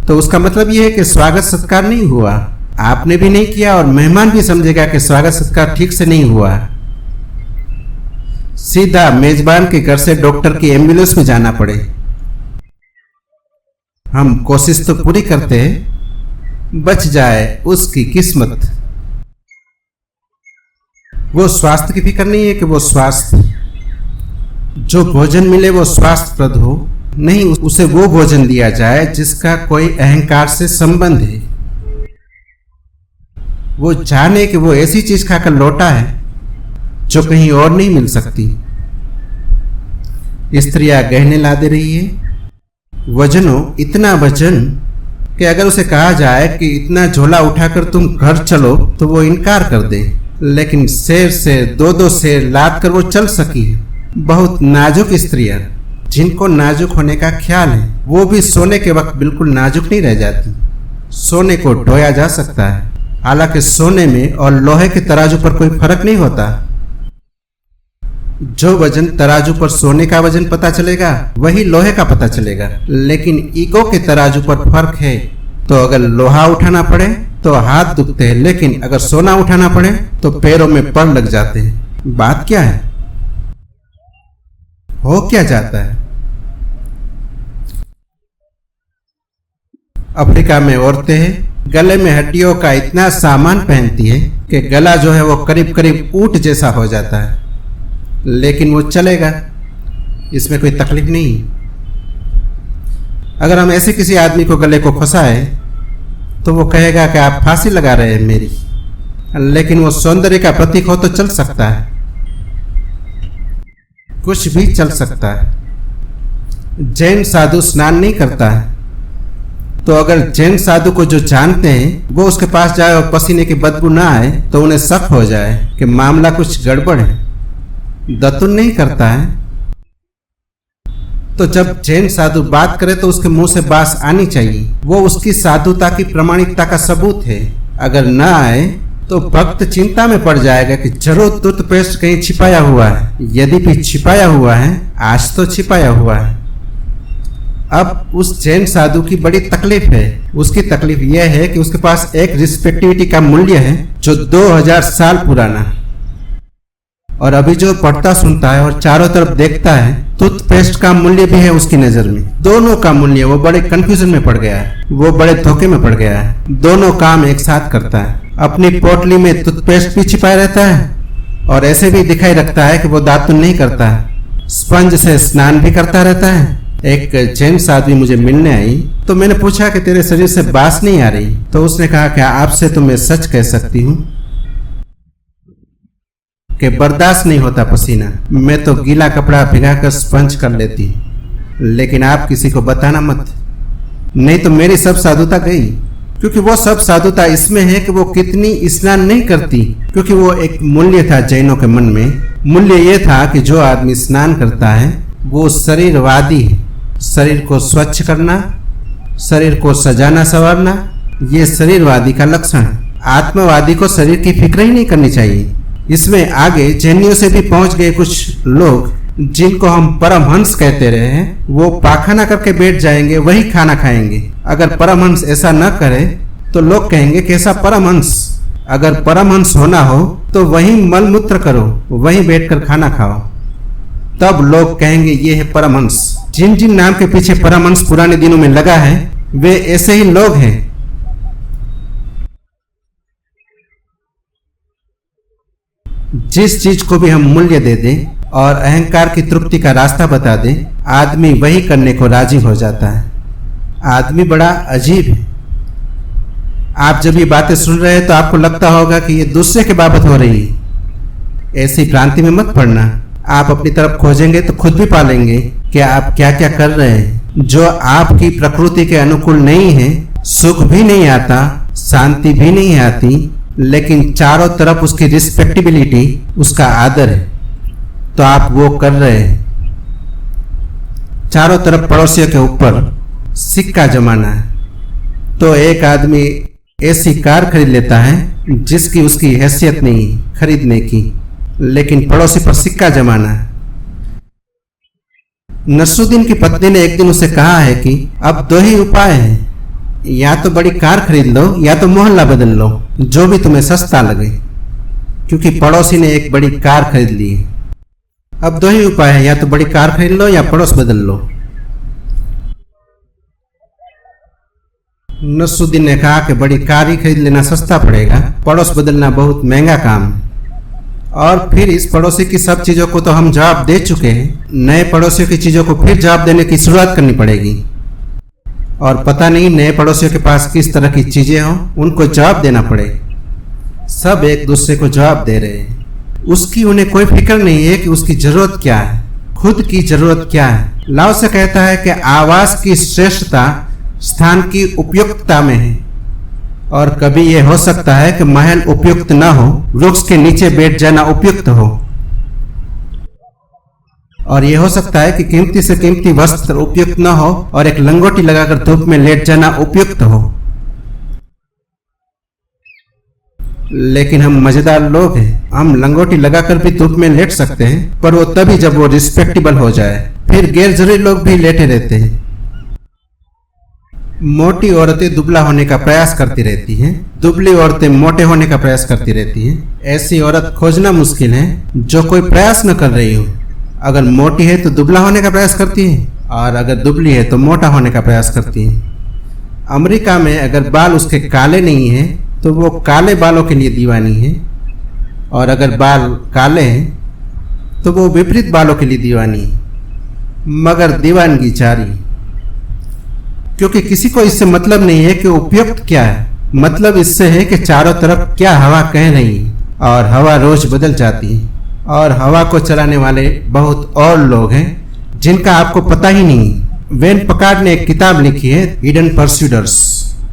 S1: तो उसका मतलब यह है कि स्वागत सत्कार नहीं हुआ, आपने भी नहीं किया और मेहमान भी समझेगा कि स्वागत सत्कार ठीक से नहीं हुआ। सीधा मेजबान के घर से डॉक्टर की एम्बुलेंस में जाना पड़े। हम कोशिश तो पूरी करते हैं, बच जाए उसकी किस्मत। वो स्वास्थ्य की फिक्र नहीं है कि वो स्वास्थ्य, जो भोजन मिले वो स्वास्थ्यप्रद हो, नहीं उसे वो भोजन दिया जाए जिसका कोई अहंकार से संबंध है। वो जाने कि वो ऐसी चीज खाकर लौटा है जो कहीं और नहीं मिल सकती। स्त्रियां गहने ला दे रही है, वजनों इतना वजन कि अगर उसे कहा जाए कि इतना झोला उठाकर तुम घर चलो तो वो इनकार कर दे। लेकिन शेर से 2-2 शेर लाद कर वो चल सकी। बहुत नाजुक स्त्रियां जिनको नाजुक होने का ख्याल है, वो भी सोने के वक्त बिल्कुल नाजुक नहीं रह जाती। सोने को ढोया जा सकता है, हालांकि सोने में और लोहे के तराजू पर कोई फर्क नहीं होता। जो वजन तराजू पर सोने का वजन पता चलेगा वही लोहे का पता चलेगा। लेकिन ईगो के तराजू पर फर्क है। तो अगर लोहा उठाना पड़े तो हाथ दुखते हैं, लेकिन अगर सोना उठाना पड़े तो पैरों में पड़ लग जाते हैं। बात क्या है? हो क्या जाता है? अफ्रीका में औरतें गले में हड्डियों का इतना सामान पहनती है कि गला जो है वो करीब करीब ऊंट जैसा हो जाता है, लेकिन वो चलेगा, इसमें कोई तकलीफ नहीं। अगर हम ऐसे किसी आदमी को गले को फंसाए तो वो कहेगा कि आप फांसी लगा रहे हैं मेरी, लेकिन वो सौंदर्य का प्रतीक हो तो चल सकता है, कुछ भी चल सकता है। जैन साधु स्नान नहीं करता है, तो अगर जैन साधु को जो जानते हैं वो उसके पास जाए और पसीने की बदबू ना आए तो उन्हें शक हो जाए कि मामला कुछ गड़बड़ है। दतुन नहीं करता है, तो जब जैन साधु बात करे तो उसके मुंह से बास आनी चाहिए, वो उसकी साधुता की प्रामाणिकता का सबूत है। अगर ना आए तो भक्त चिंता में पड़ जाएगा कि जरूर टूथपेस्ट कहीं छिपाया हुआ है। यदि भी छिपाया हुआ है, आज तो छिपाया हुआ है। अब उस जैन साधु की बड़ी तकलीफ है। उसकी तकलीफ यह है कि उसके पास एक रिस्पेक्टिविटी का मूल्य है जो 2000 साल पुराना है, और अभी जो पढ़ता सुनता है और चारों तरफ देखता है, टूथपेस्ट का मूल्य भी है उसकी नजर में। दोनों का मूल्य, वो बड़े कंफ्यूजन में पड़ गया है, वो बड़े धोखे में पड़ गया है। दोनों काम एक साथ करता है। अपनी पोटली में टूथपेस्ट भी छिपाए रहता है और ऐसे भी दिखाई रखता है कि वो दातुन नहीं करता है। स्पंज से स्नान भी करता रहता है। एक जैन साध्वी मुझे मिलने आई तो मैंने पूछा कि तेरे शरीर से बास नहीं आ रही, तो उसने कहा कि आपसे तो मैं सच कह सकती हूँ कि बर्दाश्त नहीं होता पसीना, मैं तो गीला कपड़ा भिगाकर स्पंज कर लेती। लेकिन आप किसी को बताना मत, नहीं तो मेरी सब साधुता गई। क्योंकि वो सब साधुता इसमें है कि वो कितनी स्नान नहीं करती, क्योंकि वो एक मूल्य था जैनों के मन में। मूल्य ये था कि जो आदमी स्नान करता है वो शरीरवादी है। शरीर को स्वच्छ करना, शरीर को सजाना संवारना, ये शरीरवादी का लक्षण है। आत्मवादी को शरीर की फिक्र ही नहीं करनी चाहिए। इसमें आगे जैनियों से भी पहुंच गए कुछ लोग जिनको हम परमहंस कहते रहे हैं। वो पाखाना करके बैठ जाएंगे, वही खाना खाएंगे। अगर परमहंस ऐसा न करे तो लोग कहेंगे कैसा परमहंस। अगर परमहंस होना हो तो वही मलमूत्र करो, वही बैठकर खाना खाओ, तब लोग कहेंगे ये है परमहंस। जिन जिन नाम के पीछे परमहंस पुराने दिनों में लगा है वे ऐसे ही लोग हैं। जिस चीज को भी हम मूल्य दे दें और अहंकार की तृप्ति का रास्ता बता दें, आदमी वही करने को राजी हो जाता है। आदमी बड़ा अजीब है। आप जब ये बातें सुन रहे हैं तो आपको लगता होगा कि ये दूसरे के बाबत हो रही है। ऐसी भ्रांति में मत पड़ना। आप अपनी तरफ खोजेंगे तो खुद भी पालेंगे कि आप क्या क्या कर रहे हैं जो आपकी प्रकृति के अनुकूल नहीं है। सुख भी नहीं आता, शांति भी नहीं आती, लेकिन चारों तरफ उसकी रिस्पेक्टिबिलिटी, उसका आदर है, तो आप वो कर रहे हैं। चारों तरफ पड़ोसियों के ऊपर सिक्का जमाना है, तो एक आदमी ऐसी कार खरीद लेता है जिसकी उसकी हैसियत नहीं खरीदने की, लेकिन पड़ोसी पर सिक्का जमाना है। नसरुद्दीन की पत्नी ने एक दिन उसे कहा है कि अब दो ही उपाय हैं, या तो बड़ी कार खरीद लो या तो मोहल्ला बदल लो, जो भी तुम्हें सस्ता लगे। क्योंकि पड़ोसी ने एक बड़ी कार खरीद ली है। अब दो ही उपाय है, या तो बड़ी कार खरीद लो या पड़ोस बदल लो। नसरुद्दीन ने कहा कि बड़ी कार ही खरीद लेना सस्ता पड़ेगा, पड़ोस बदलना बहुत महंगा काम है। और फिर इस पड़ोसी की सब चीजों को तो हम जवाब दे चुके हैं, नए पड़ोसियों की चीजों को फिर जवाब देने की शुरुआत करनी पड़ेगी। और पता नहीं नए पड़ोसियों के पास किस तरह की चीजें हों, उनको जवाब देना पड़े। सब एक दूसरे को जवाब दे रहे हैं। उसकी उन्हें कोई फिक्र नहीं है कि उसकी जरूरत क्या है, खुद की जरूरत क्या है। लाओ से कहता है कि आवास की श्रेष्ठता स्थान की उपयुक्तता में है। और कभी यह हो सकता है कि महल उपयुक्त न हो, वृक्ष के नीचे बैठ जाना उपयुक्त हो। और यह हो सकता है कि कीमती से कीमती वस्त्र उपयुक्त न हो और एक लंगोटी लगाकर धूप में लेट जाना उपयुक्त हो। लेकिन हम मजेदार लोग हैं, हम लंगोटी लगाकर भी धूप में लेट सकते हैं, पर वो तभी जब वो रिस्पेक्टेबल हो जाए। फिर गैर जरूरी लोग भी लेटे रहते हैं। मोटी औरतें दुबला होने का प्रयास करती रहती हैं, दुबली औरतें मोटे होने का प्रयास करती रहती हैं। ऐसी औरत खोजना मुश्किल है जो कोई प्रयास न कर रही हो। अगर मोटी है तो दुबला होने का प्रयास करती है, और अगर दुबली है तो मोटा होने का प्रयास करती है। अमेरिका में अगर बाल उसके काले नहीं हैं तो वो काले बालों के लिए दीवानी है, और अगर बाल काले हैं तो वो विपरीत बालों के लिए दीवानी है। मगर दीवानगी जारी, क्योंकि किसी को इससे मतलब नहीं है कि उपयुक्त क्या है। मतलब इससे है कि चारों तरफ क्या हवा कह रही है, और हवा रोज बदल जाती है। और हवा को चलाने वाले बहुत और लोग हैं जिनका आपको पता ही नहीं। वेन पकार्ड ने एक किताब लिखी है, हिडन परस्यूडर्स,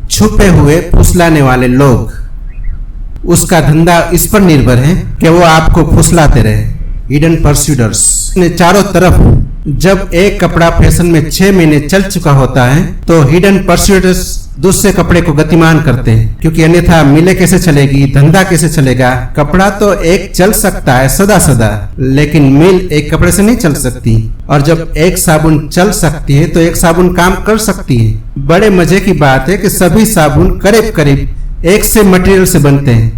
S1: छुपे हुए फुसलाने वाले लोग। उसका धंधा इस पर निर्भर है कि वो आपको फुसलाते रहे। हिडन परस्यूडर्स ने चारों तरफ, जब एक कपड़ा फैशन में 6 महीने चल चुका होता है तो हिडन परस्यूडर्स दूसरे कपड़े को गतिमान करते हैं, क्योंकि अन्यथा मिले कैसे चलेगी, धंधा कैसे चलेगा। कपड़ा तो एक चल सकता है सदा सदा, लेकिन मिल एक कपड़े से नहीं चल सकती। और जब एक साबुन चल सकती है तो एक साबुन काम कर सकती है। बड़े मजे की बात है कि सभी साबुन करीब करीब एक से मटेरियल से बनते हैं,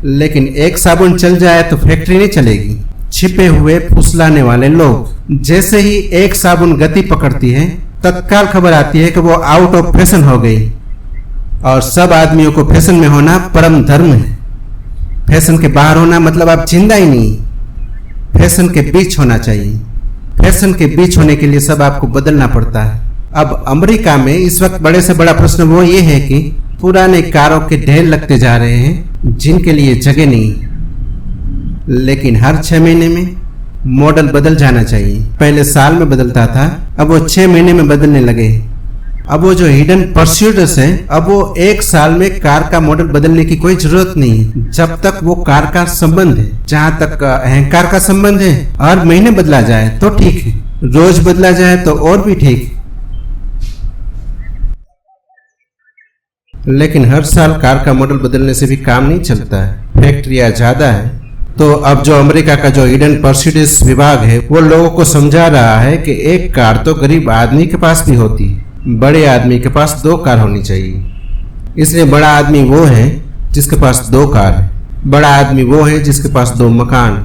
S1: लेकिन एक साबुन चल जाए तो फैक्ट्री नहीं चलेगी। छिपे हुए फुसलाने वाले लोग, जैसे ही एक साबुन गति पकड़ती है तत्काल खबर आती है कि वो आउट ऑफ फैशन हो गई। और सब आदमियों को फैशन में होना परम धर्म है। फैशन के बाहर होना मतलब आप जिंदा ही नहीं। फैशन के बीच होना चाहिए। फैशन के बीच होने के लिए सब आपको बदलना पड़ता है। अब अमेरिका में इस वक्त बड़े से बड़ा प्रश्न वो ये है कि पुराने कारों के ढेर लगते जा रहे हैं जिनके लिए जगह नहीं। लेकिन हर 6 महीने में मॉडल बदल जाना चाहिए। पहले साल में बदलता था, अब वो 6 महीने में बदलने लगे। अब वो जो हिडन परस्यूट्स है, अब वो 1 साल में कार का मॉडल बदलने की कोई जरूरत नहीं है, जब तक वो कार का संबंध है। जहां तक अहंकार का संबंध है, हर महीने बदला जाए तो ठीक है, रोज बदला जाए तो और भी ठीक है, लेकिन हर साल कार का मॉडल बदलने से भी काम नहीं चलता है। फैक्ट्रियां ज्यादा है, तो अब जो अमेरिका का जो हिडन परस्यूट्स विभाग है, वो लोगों को समझा रहा है कि एक कार तो गरीब आदमी के पास भी होती है, बड़े आदमी के पास 2 कार होनी चाहिए। इसलिए बड़ा आदमी वो है जिसके पास 2 कार है, बड़ा आदमी वो है जिसके पास 2 मकान।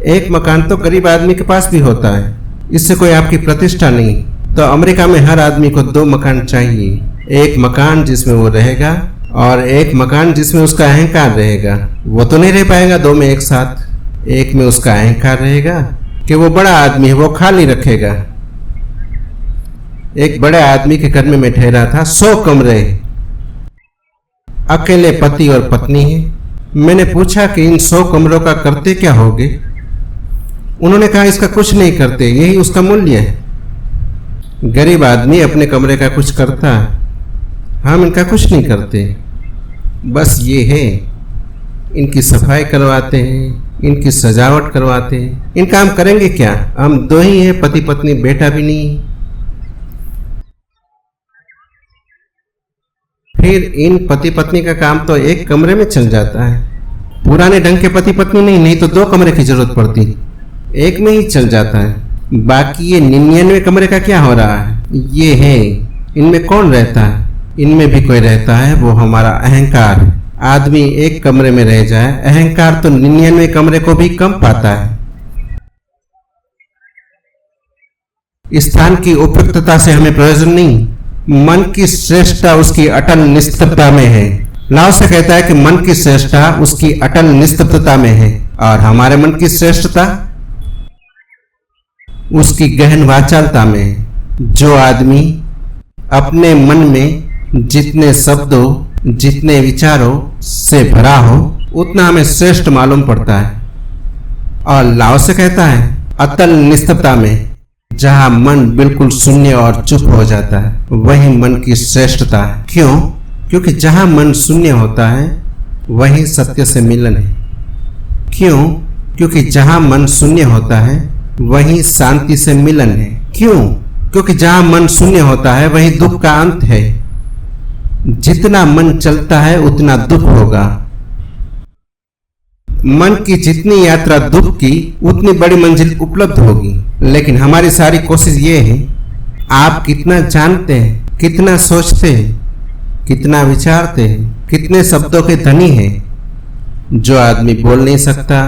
S1: 1 मकान तो गरीब आदमी के पास भी होता है, इससे कोई आपकी प्रतिष्ठा नहीं। तो अमेरिका में हर आदमी को 2 मकान चाहिए, 1 मकान जिसमें वो रहेगा और 1 मकान जिसमें उसका अहंकार रहेगा। वो तो नहीं रह पाएगा 2 में एक साथ। एक में उसका अहंकार रहेगा कि वो बड़ा आदमी है, वो खाली रखेगा। एक बड़े आदमी के घर में मैं ठहरा था, 100 कमरे, अकेले पति और पत्नी है। मैंने पूछा कि इन 100 कमरों का करते क्या होगे? उन्होंने कहा इसका कुछ नहीं करते, यही उसका मूल्य है। गरीब आदमी अपने कमरे का कुछ करता है, हम इनका कुछ नहीं करते। बस ये है, इनकी सफाई करवाते हैं, इनकी सजावट करवाते हैं। इनका हम करेंगे क्या? हम 2 ही हैं, पति पत्नी, बेटा भी नहीं। फिर इन पति पत्नी का काम तो 1 कमरे में चल जाता है। पुराने ढंग के पति पत्नी नहीं तो 2 कमरे की जरूरत पड़ती, 1 में ही चल जाता है। बाकी ये 99 कमरे का क्या हो रहा है? ये है, इनमें कौन रहता है? इनमें भी कोई रहता है, वो हमारा अहंकार है। आदमी 1 कमरे में रह जाए, अहंकार तो 99 कमरे को भी कम पाता है। स्थान की उपयुक्तता से हमें प्रयोजन नहीं, मन की श्रेष्ठता उसकी अटल निस्तब्धता में है। लाओ से कहता है कि मन की श्रेष्ठता उसकी अटल निस्तब्धता में है, और हमारे मन की श्रेष्ठता उसकी गहन वाचालता में है। जो आदमी अपने मन में जितने शब्दों, जितने विचारों से भरा हो, उतना हमें श्रेष्ठ मालूम पड़ता है। और लाओ से कहता है अतल निस्तब्धता में, जहां मन बिल्कुल शून्य और चुप हो जाता है, वही मन की श्रेष्ठता है। क्यों? क्योंकि जहां मन शून्य होता है, वही सत्य से मिलन है। क्यों? क्योंकि जहां मन शून्य होता है, वही शांति से मिलन है। क्यों? क्योंकि जहां मन शून्य होता है, वही दुख का अंत है। जितना मन चलता है, उतना दुख होगा। मन की जितनी यात्रा दुख की, उतनी बड़ी मंजिल उपलब्ध होगी। लेकिन हमारी सारी कोशिश ये है, आप कितना जानते हैं, कितना सोचते हैं, कितना विचारते हैं, कितने शब्दों के धनी हैं। जो आदमी बोल नहीं सकता,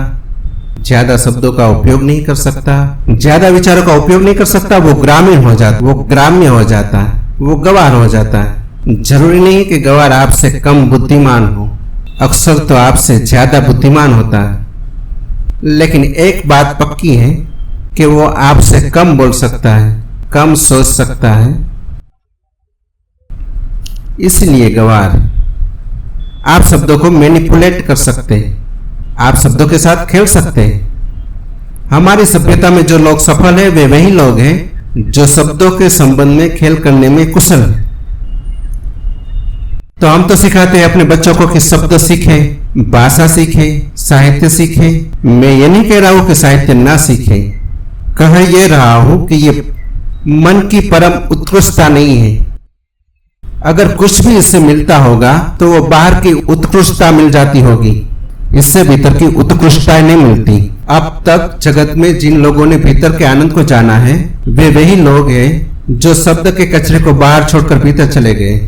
S1: ज्यादा शब्दों का उपयोग नहीं कर सकता, ज्यादा विचारों का उपयोग नहीं कर सकता, वो ग्रामीण हो जाता, वो ग्राम्य हो जाता है, वो गंवार हो जाता है। जरूरी नहीं कि गंवार आपसे कम बुद्धिमान हो, अक्सर तो आपसे ज्यादा बुद्धिमान होता है। लेकिन एक बात पक्की है कि वो आपसे कम बोल सकता है, कम सोच सकता है, इसलिए गंवार। आप शब्दों को मैनिपुलेट कर सकते हैं, आप शब्दों के साथ खेल सकते हैं। हमारी सभ्यता में जो लोग सफल हैं, वे वही लोग हैं जो शब्दों के संबंध में खेल करने में कुशल हैं। तो हम तो सिखाते हैं अपने बच्चों को कि शब्द सीखें, भाषा सीखें, साहित्य सीखें। मैं ये नहीं कह रहा हूं कि साहित्य ना सीखें, कह ये रहा हूं कि ये मन की परम उत्कृष्टता नहीं है। अगर कुछ भी इससे मिलता होगा तो वो बाहर की उत्कृष्टता मिल जाती होगी, इससे भीतर की उत्कृष्टता नहीं मिलती। अब तक जगत में जिन लोगों ने भीतर के आनंद को जाना है, वे वही लोग हैं जो शब्द के कचरे को बाहर छोड़कर भीतर चले गए।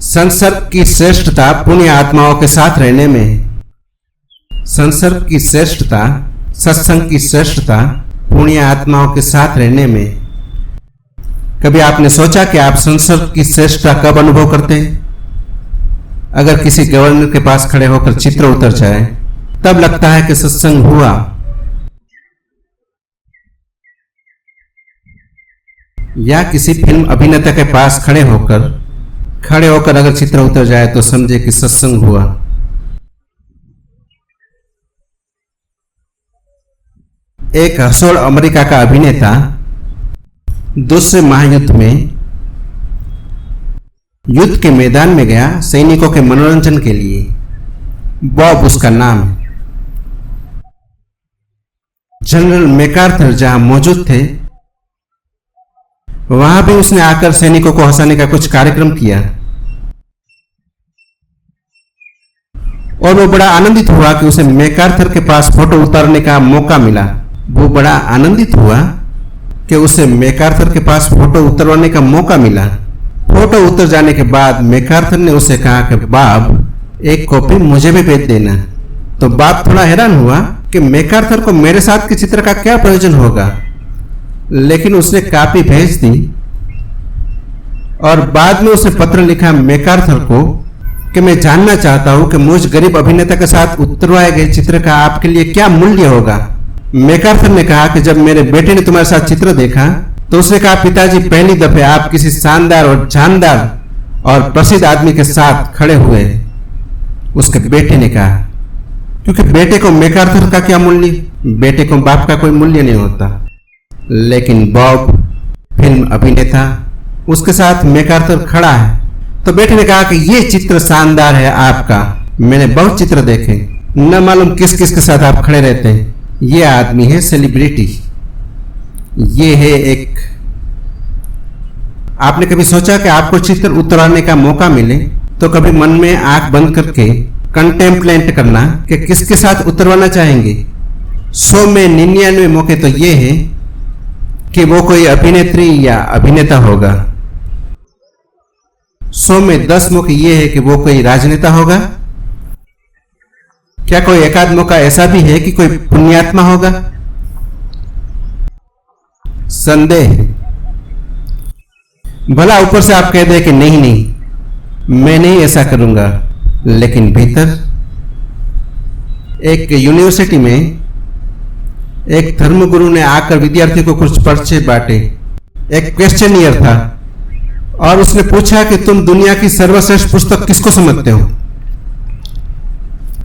S1: संसर्ग की श्रेष्ठता पुण्य आत्माओं के साथ रहने में है। संसर्ग की श्रेष्ठता, सत्संग की श्रेष्ठता पुण्य आत्माओं के साथ रहने में। कभी आपने सोचा कि आप संसर्ग की श्रेष्ठता कब अनुभव करते हैं? अगर किसी गवर्नर के पास खड़े होकर चित्र उतर जाए, तब लगता है कि सत्संग हुआ। या किसी फिल्म अभिनेता के पास खड़े होकर अगर चित्र उतर जाए तो समझे कि सत्संग हुआ। एक हसोड़ अमेरिका का अभिनेता दूसरे महायुद्ध में युद्ध के मैदान में गया सैनिकों के मनोरंजन के लिए। बॉब उसका नाम है। जनरल मैकार्थर जहां मौजूद थे वहां भी उसने आकर सैनिकों को हंसाने का कुछ कार्यक्रम किया और वो बड़ा आनंदित हुआ कि उसे मैकार्थर के पास फोटो उतारने का मौका मिला। वो बड़ा आनंदित हुआ कि उसे मैकार्थर के पास फोटो उतरवाने का मौका मिला। फोटो उतर जाने के बाद मैकार्थर ने उसे कहा कि बाब एक कॉपी मुझे भी भेज देना। तो बाब थोड़ा हैरान हुआ कि मैकार्थर को मेरे साथ के चित्र का क्या प्रयोजन होगा, लेकिन उसने कॉपी भेज दी और बाद में उसने पत्र लिखा मैकार्थर को कि मैं जानना चाहता हूं कि मुझ गरीब अभिनेता के साथ उतरवाए गए चित्र का आपके लिए क्या मूल्य होगा। मैकार्थर ने कहा कि जब मेरे बेटे ने तुम्हारे साथ चित्र देखा तो उसने कहा पिताजी पहली दफे आप किसी शानदार और जानदार और प्रसिद्ध आदमी के साथ खड़े हुए। उसके बेटे ने कहा, क्योंकि बेटे को मैकार्थर का क्या मूल्य, बेटे को बाप का कोई मूल्य नहीं होता। लेकिन बॉब फिल्म अभिनेता, उसके साथ मैकार्थर खड़ा है। तो बेटे ने कहा कि ये चित्र शानदार है आपका, मैंने बहुत चित्र देखे, न मालूम किस किस के साथ आप खड़े रहते हैं। ये आदमी है सेलिब्रिटी, ये है एक। आपने कभी सोचा कि आपको चित्र उतराने का मौका मिले तो कभी मन में आंख बंद करके कंटेम्पलेट करना कि किसके साथ उतरवाना चाहेंगे। 100 में 99 मौके तो ये है कि वो कोई अभिनेत्री या अभिनेता होगा। 100 में 10 मौके ये है कि वो कोई राजनेता होगा। क्या कोई एकाध मौका ऐसा भी है कि कोई पुण्यात्मा होगा? संदेह। भला ऊपर से आप कह दे कि नहीं नहीं मैं नहीं ऐसा करूंगा, लेकिन भीतर एक यूनिवर्सिटी में एक धर्मगुरु ने आकर विद्यार्थी को कुछ पर्चे बांटे। एक क्वेश्चनियर था और उसने पूछा कि तुम दुनिया की सर्वश्रेष्ठ पुस्तक किसको समझते हो?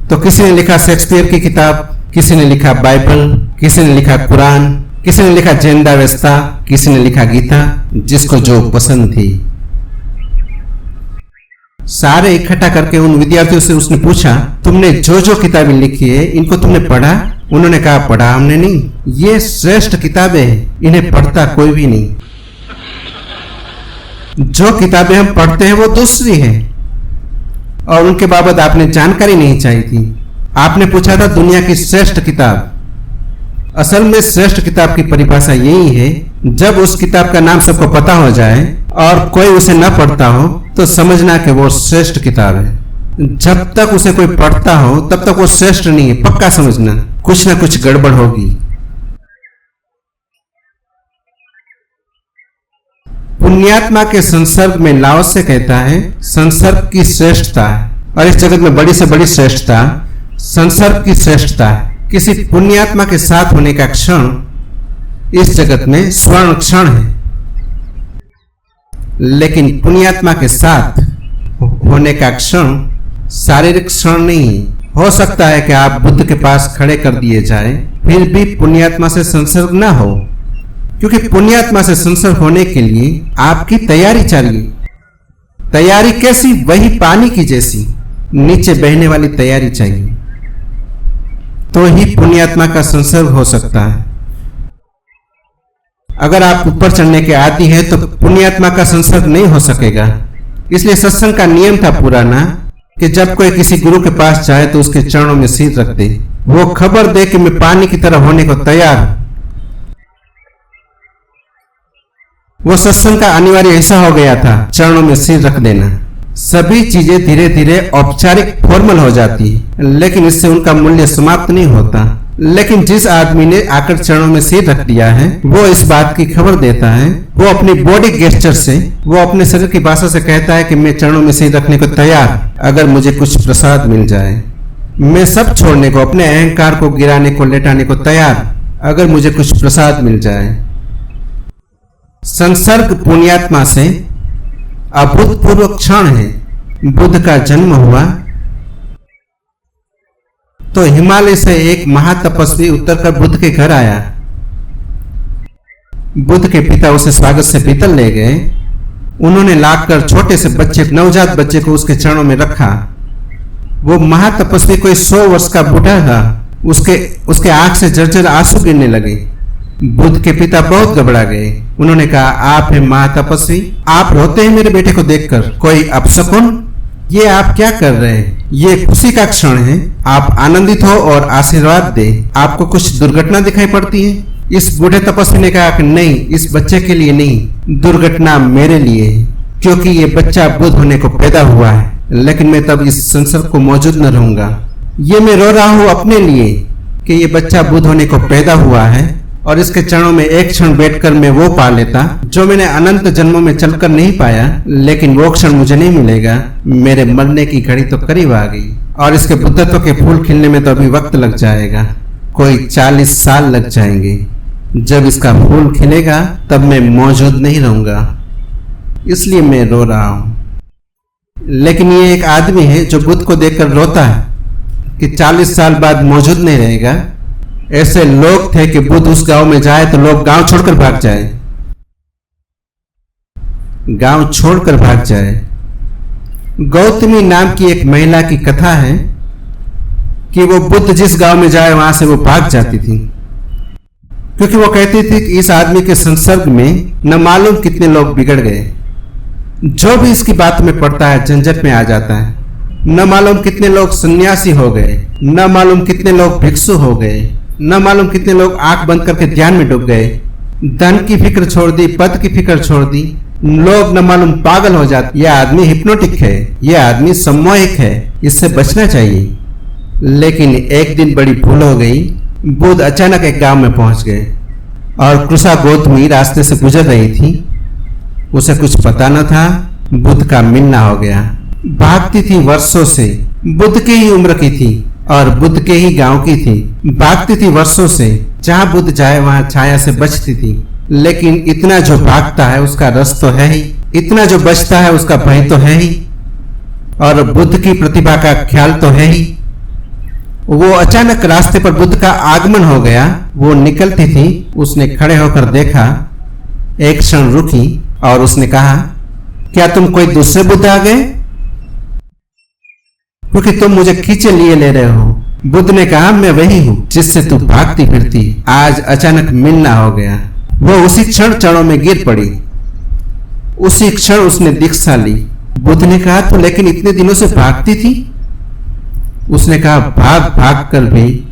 S1: तो किसी ने लिखा शेक्सपियर की किताब, किसी ने लिखा बाइबल, किसी ने लिखा कुरान, किसी ने लिखा जैन-वेस्ता, किसी ने लिखा गीता, जिसको जो पसंद थी। सारे इकट्ठा करके उन विद्यार्थियों से उसने पूछा तुमने जो जो किताबें लिखी है इनको तुमने पढ़ा? उन्होंने कहा पढ़ा हमने नहीं, ये श्रेष्ठ किताबें हैं, इन्हें पढ़ता कोई भी नहीं। जो किताबें हम पढ़ते हैं वो दूसरी हैं और उनके बाबत आपने जानकारी नहीं चाहिए थी। आपने पूछा था दुनिया की श्रेष्ठ किताब। असल में श्रेष्ठ किताब की परिभाषा यही है, जब उस किताब का नाम सबको पता हो जाए और कोई उसे न पढ़ता हो तो समझना कि वो श्रेष्ठ किताब है। जब तक उसे कोई पढ़ता हो तब तक वो श्रेष्ठ नहीं है, पक्का समझना, कुछ न कुछ गड़बड़ होगी। पुण्यात्मा के संसर्ग में लाओस से कहता है संसर्ग की श्रेष्ठता है, और इस जगत में बड़ी से बड़ी श्रेष्ठता संसर्ग की श्रेष्ठता है। किसी पुण्यात्मा के साथ होने का क्षण इस जगत में स्वर्ण क्षण है, लेकिन पुण्यात्मा के साथ होने का क्षण शारीरिक क्षण नहीं। हो सकता है कि आप बुद्ध के पास खड़े कर दिए जाए फिर भी पुण्यात्मा से संसर्ग ना हो, क्योंकि पुण्यात्मा से संसर्ग होने के लिए आपकी तैयारी चाहिए। तैयारी कैसी? वही पानी की जैसी नीचे बहने वाली तैयारी चाहिए, तो ही पुण्यात्मा का संसर्ग हो सकता है। अगर आप ऊपर चढ़ने के आदी हैं तो पुण्यात्मा का संसर्ग नहीं हो सकेगा। इसलिए सत्संग का नियम था पुराना कि जब कोई किसी गुरु के पास जाए तो उसके चरणों में सिर रख दे, वो खबर दे कि मैं पानी की तरह होने को तैयार हूं। वो सत्संग का अनिवार्य हिस्सा हो गया था, चरणों में सिर रख देना। सभी चीजें धीरे धीरे औपचारिक फॉर्मल हो जाती है, लेकिन इससे उनका मूल्य समाप्त नहीं होता। लेकिन जिस आदमी ने आकर चरणों में सिर रख दिया है वो इस बात की खबर देता है, वो अपनी बॉडी गेस्चर से, वो अपने शरीर की भाषा से कहता है कि मैं चरणों में सिर रखने को तैयार, अगर मुझे कुछ प्रसाद मिल जाए। मैं सब छोड़ने को, अपने अहंकार को गिराने को, लेटाने को तैयार, अगर मुझे कुछ प्रसाद मिल जाए। संसर्ग पुण्यात्मा से अभूतपूर्व क्षण है। बुद्ध का जन्म हुआ तो हिमालय से एक महातपस्वी उतरकर बुद्ध के घर आया। बुद्ध के पिता उसे स्वागत से पीतल ले गए। उन्होंने लाकर छोटे से बच्चे, नवजात बच्चे को उसके चरणों में रखा। वो महातपस्वी कोई 100 वर्ष का बूढ़ा था। उसके आंख से झरझर आंसू गिरने लगे। बुद्ध के पिता बहुत घबरा गए। उन्होंने कहा, आप हैं महातपस्वी, आप रोते हैं मेरे बेटे को देखकर, कोई अपशकुन? ये आप क्या कर रहे हैं? ये खुशी का क्षण है, आप आनंदित हो और आशीर्वाद दे। आपको कुछ दुर्घटना दिखाई पड़ती है? इस बूढ़े तपस्वी ने कहा कि नहीं, इस बच्चे के लिए नहीं, दुर्घटना मेरे लिए है, क्योंकि ये बच्चा बुद्ध होने को पैदा हुआ है, लेकिन मैं तब इस संसार को मौजूद न रहूंगा। ये मैं रो रहा हूँ अपने लिए कि ये बच्चा बुद्ध होने को पैदा हुआ है और इसके चरणों में एक क्षण बैठकर मैं वो पा लेता जो मैंने अनंत जन्मों में चलकर नहीं पाया, लेकिन वो क्षण मुझे नहीं मिलेगा। मेरे मरने की घड़ी तो करीब आ गई और इसके बुद्धत्व के फूल खिलने में तो अभी वक्त लग जाएगा, कोई 40 साल लग जाएंगे। जब इसका फूल खिलेगा तब मैं मौजूद नहीं रहूंगा, इसलिए मैं रो रहा हूं। लेकिन ये एक आदमी है जो बुद्ध को देखकर रोता है कि 40 साल बाद मौजूद नहीं रहेगा। ऐसे लोग थे कि बुद्ध उस गांव में जाए तो लोग गांव छोड़कर भाग जाए, गांव छोड़कर भाग जाए। गौतमी नाम की एक महिला की कथा है कि वो बुद्ध जिस गांव में जाए वहां से वो भाग जाती थी, क्योंकि वो कहती थी कि इस आदमी के संसर्ग में न मालूम कितने लोग बिगड़ गए। जो भी इसकी बात में पड़ता है झंझट में आ जाता है। न मालूम कितने लोग सन्यासी हो गए, न मालूम कितने लोग भिक्षु हो गए, न मालूम कितने लोग आंख बंद करके ध्यान में डूब गए। धन की फिक्र छोड़ दी, पद की फिक्र छोड़ दी। लोग न मालूम पागल हो जाते। यह आदमी हिप्नोटिक है, यह आदमी सम्मोहिक है, इससे बचना चाहिए। लेकिन एक दिन बड़ी भूल हो गई। बुद्ध अचानक एक गांव में पहुंच गए और कृषा गौतमी रास्ते से गुजर रही थी। उसे कुछ पता न था, बुद्ध का मिलना हो गया। भागती थी वर्षों से, बुद्ध के ही उम्र की थी और बुद्ध के ही गांव की थी। भागती थी वर्षों से, जहां बुद्ध जाए वहां छाया से बचती थी। लेकिन इतना जो भागता है उसका रस तो है ही, इतना जो बचता है उसका भय तो है ही, और बुद्ध की प्रतिभा का ख्याल तो है ही। वो अचानक रास्ते पर बुद्ध का आगमन हो गया। वो निकलती थी, उसने खड़े होकर देखा, एक क्षण रुकी और उसने कहा, क्या तुम कोई दूसरे बुद्ध आ गए? क्योंकि तुम मुझे खींचे लिए ले रहे हो। बुद्ध ने कहा, मैं वही हूं जिससे तू भागती फिरती। आज अचानक मिलना हो गया। वो उसी क्षण चरणों में गिर पड़ी। उसी क्षण उसने दीक्षा ली। बुद्ध ने कहा, तो लेकिन इतने दिनों से भागती थी? उसने कहा, भाग भाग कर भी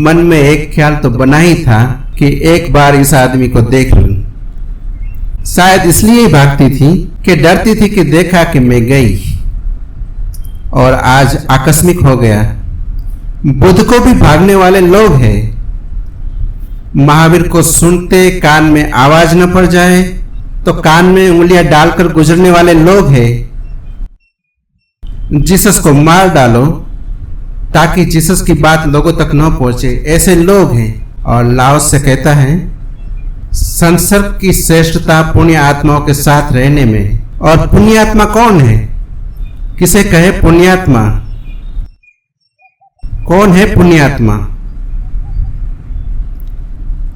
S1: मन में एक ख्याल तो बना ही था कि एक बार इस आदमी को देख लूं। शायद इसलिए ही भागती थी कि डरती थी कि देखा कि मैं गई, और आज आकस्मिक हो गया। बुद्ध को भी भागने वाले लोग हैं। महावीर को सुनते कान में आवाज न पड़ जाए तो कान में उंगलियां डालकर गुजरने वाले लोग हैं। जीसस को मार डालो ताकि जीसस की बात लोगों तक न पहुंचे, ऐसे लोग हैं। और लाओस से कहता है, संसर्ग की श्रेष्ठता पुण्य आत्माओं के साथ रहने में। और पुण्यात्मा कौन है? किसे कहे पुण्यात्मा? कौन है पुण्यात्मा?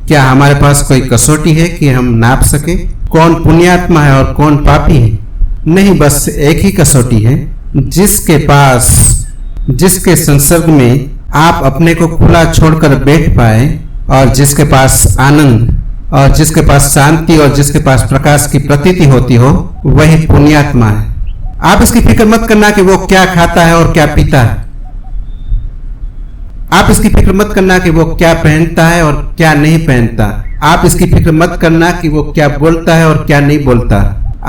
S1: क्या हमारे पास कोई कसौटी है कि हम नाप सके कौन पुण्यात्मा है और कौन पापी है? नहीं, बस एक ही कसौटी है, जिसके संसर्ग में आप अपने को खुला छोड़कर बैठ पाए, और जिसके पास आनंद और जिसके पास शांति और जिसके पास प्रकाश की प्रतीति होती हो, वही पुण्यात्मा है। आप इसकी फिक्र मत करना कि वो क्या खाता है और क्या पीता है। आप इसकी फिक्र मत करना कि वो क्या पहनता है और क्या नहीं पहनता। आप इसकी फिक्र मत करना कि वो क्या बोलता है और क्या नहीं बोलता।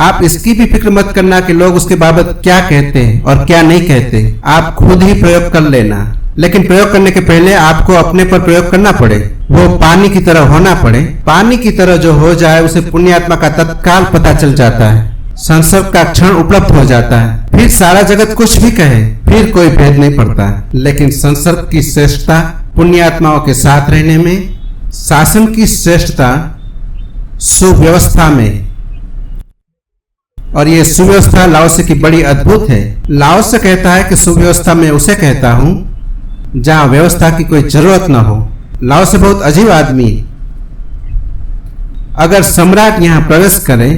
S1: आप इसकी भी फिक्र मत करना कि लोग उसके बाबत क्या कहते हैं और क्या नहीं कहते। आप खुद ही प्रयोग कर लेना, लेकिन प्रयोग करने के पहले आपको अपने पर प्रयोग करना पड़े। वो पानी की तरह होना पड़े। पानी की तरह जो हो जाए उसे पुण्यात्मा का तत्काल पता चल जाता है। संसर्ग का क्षण उपलब्ध हो जाता है। फिर सारा जगत कुछ भी कहे, फिर कोई भेद नहीं पड़ता। लेकिन संसर्ग की श्रेष्ठता पुण्यात्माओं के साथ रहने में, शासन की श्रेष्ठता सुव्यवस्था में। और ये सुव्यवस्था लाओसे की बड़ी अद्भुत है। लाओसे कहता है कि सुव्यवस्था मैं उसे कहता हूं जहां व्यवस्था की कोई जरूरत न हो। लाओसे बहुत अजीब आदमी। अगर सम्राट यहाँ प्रवेश करे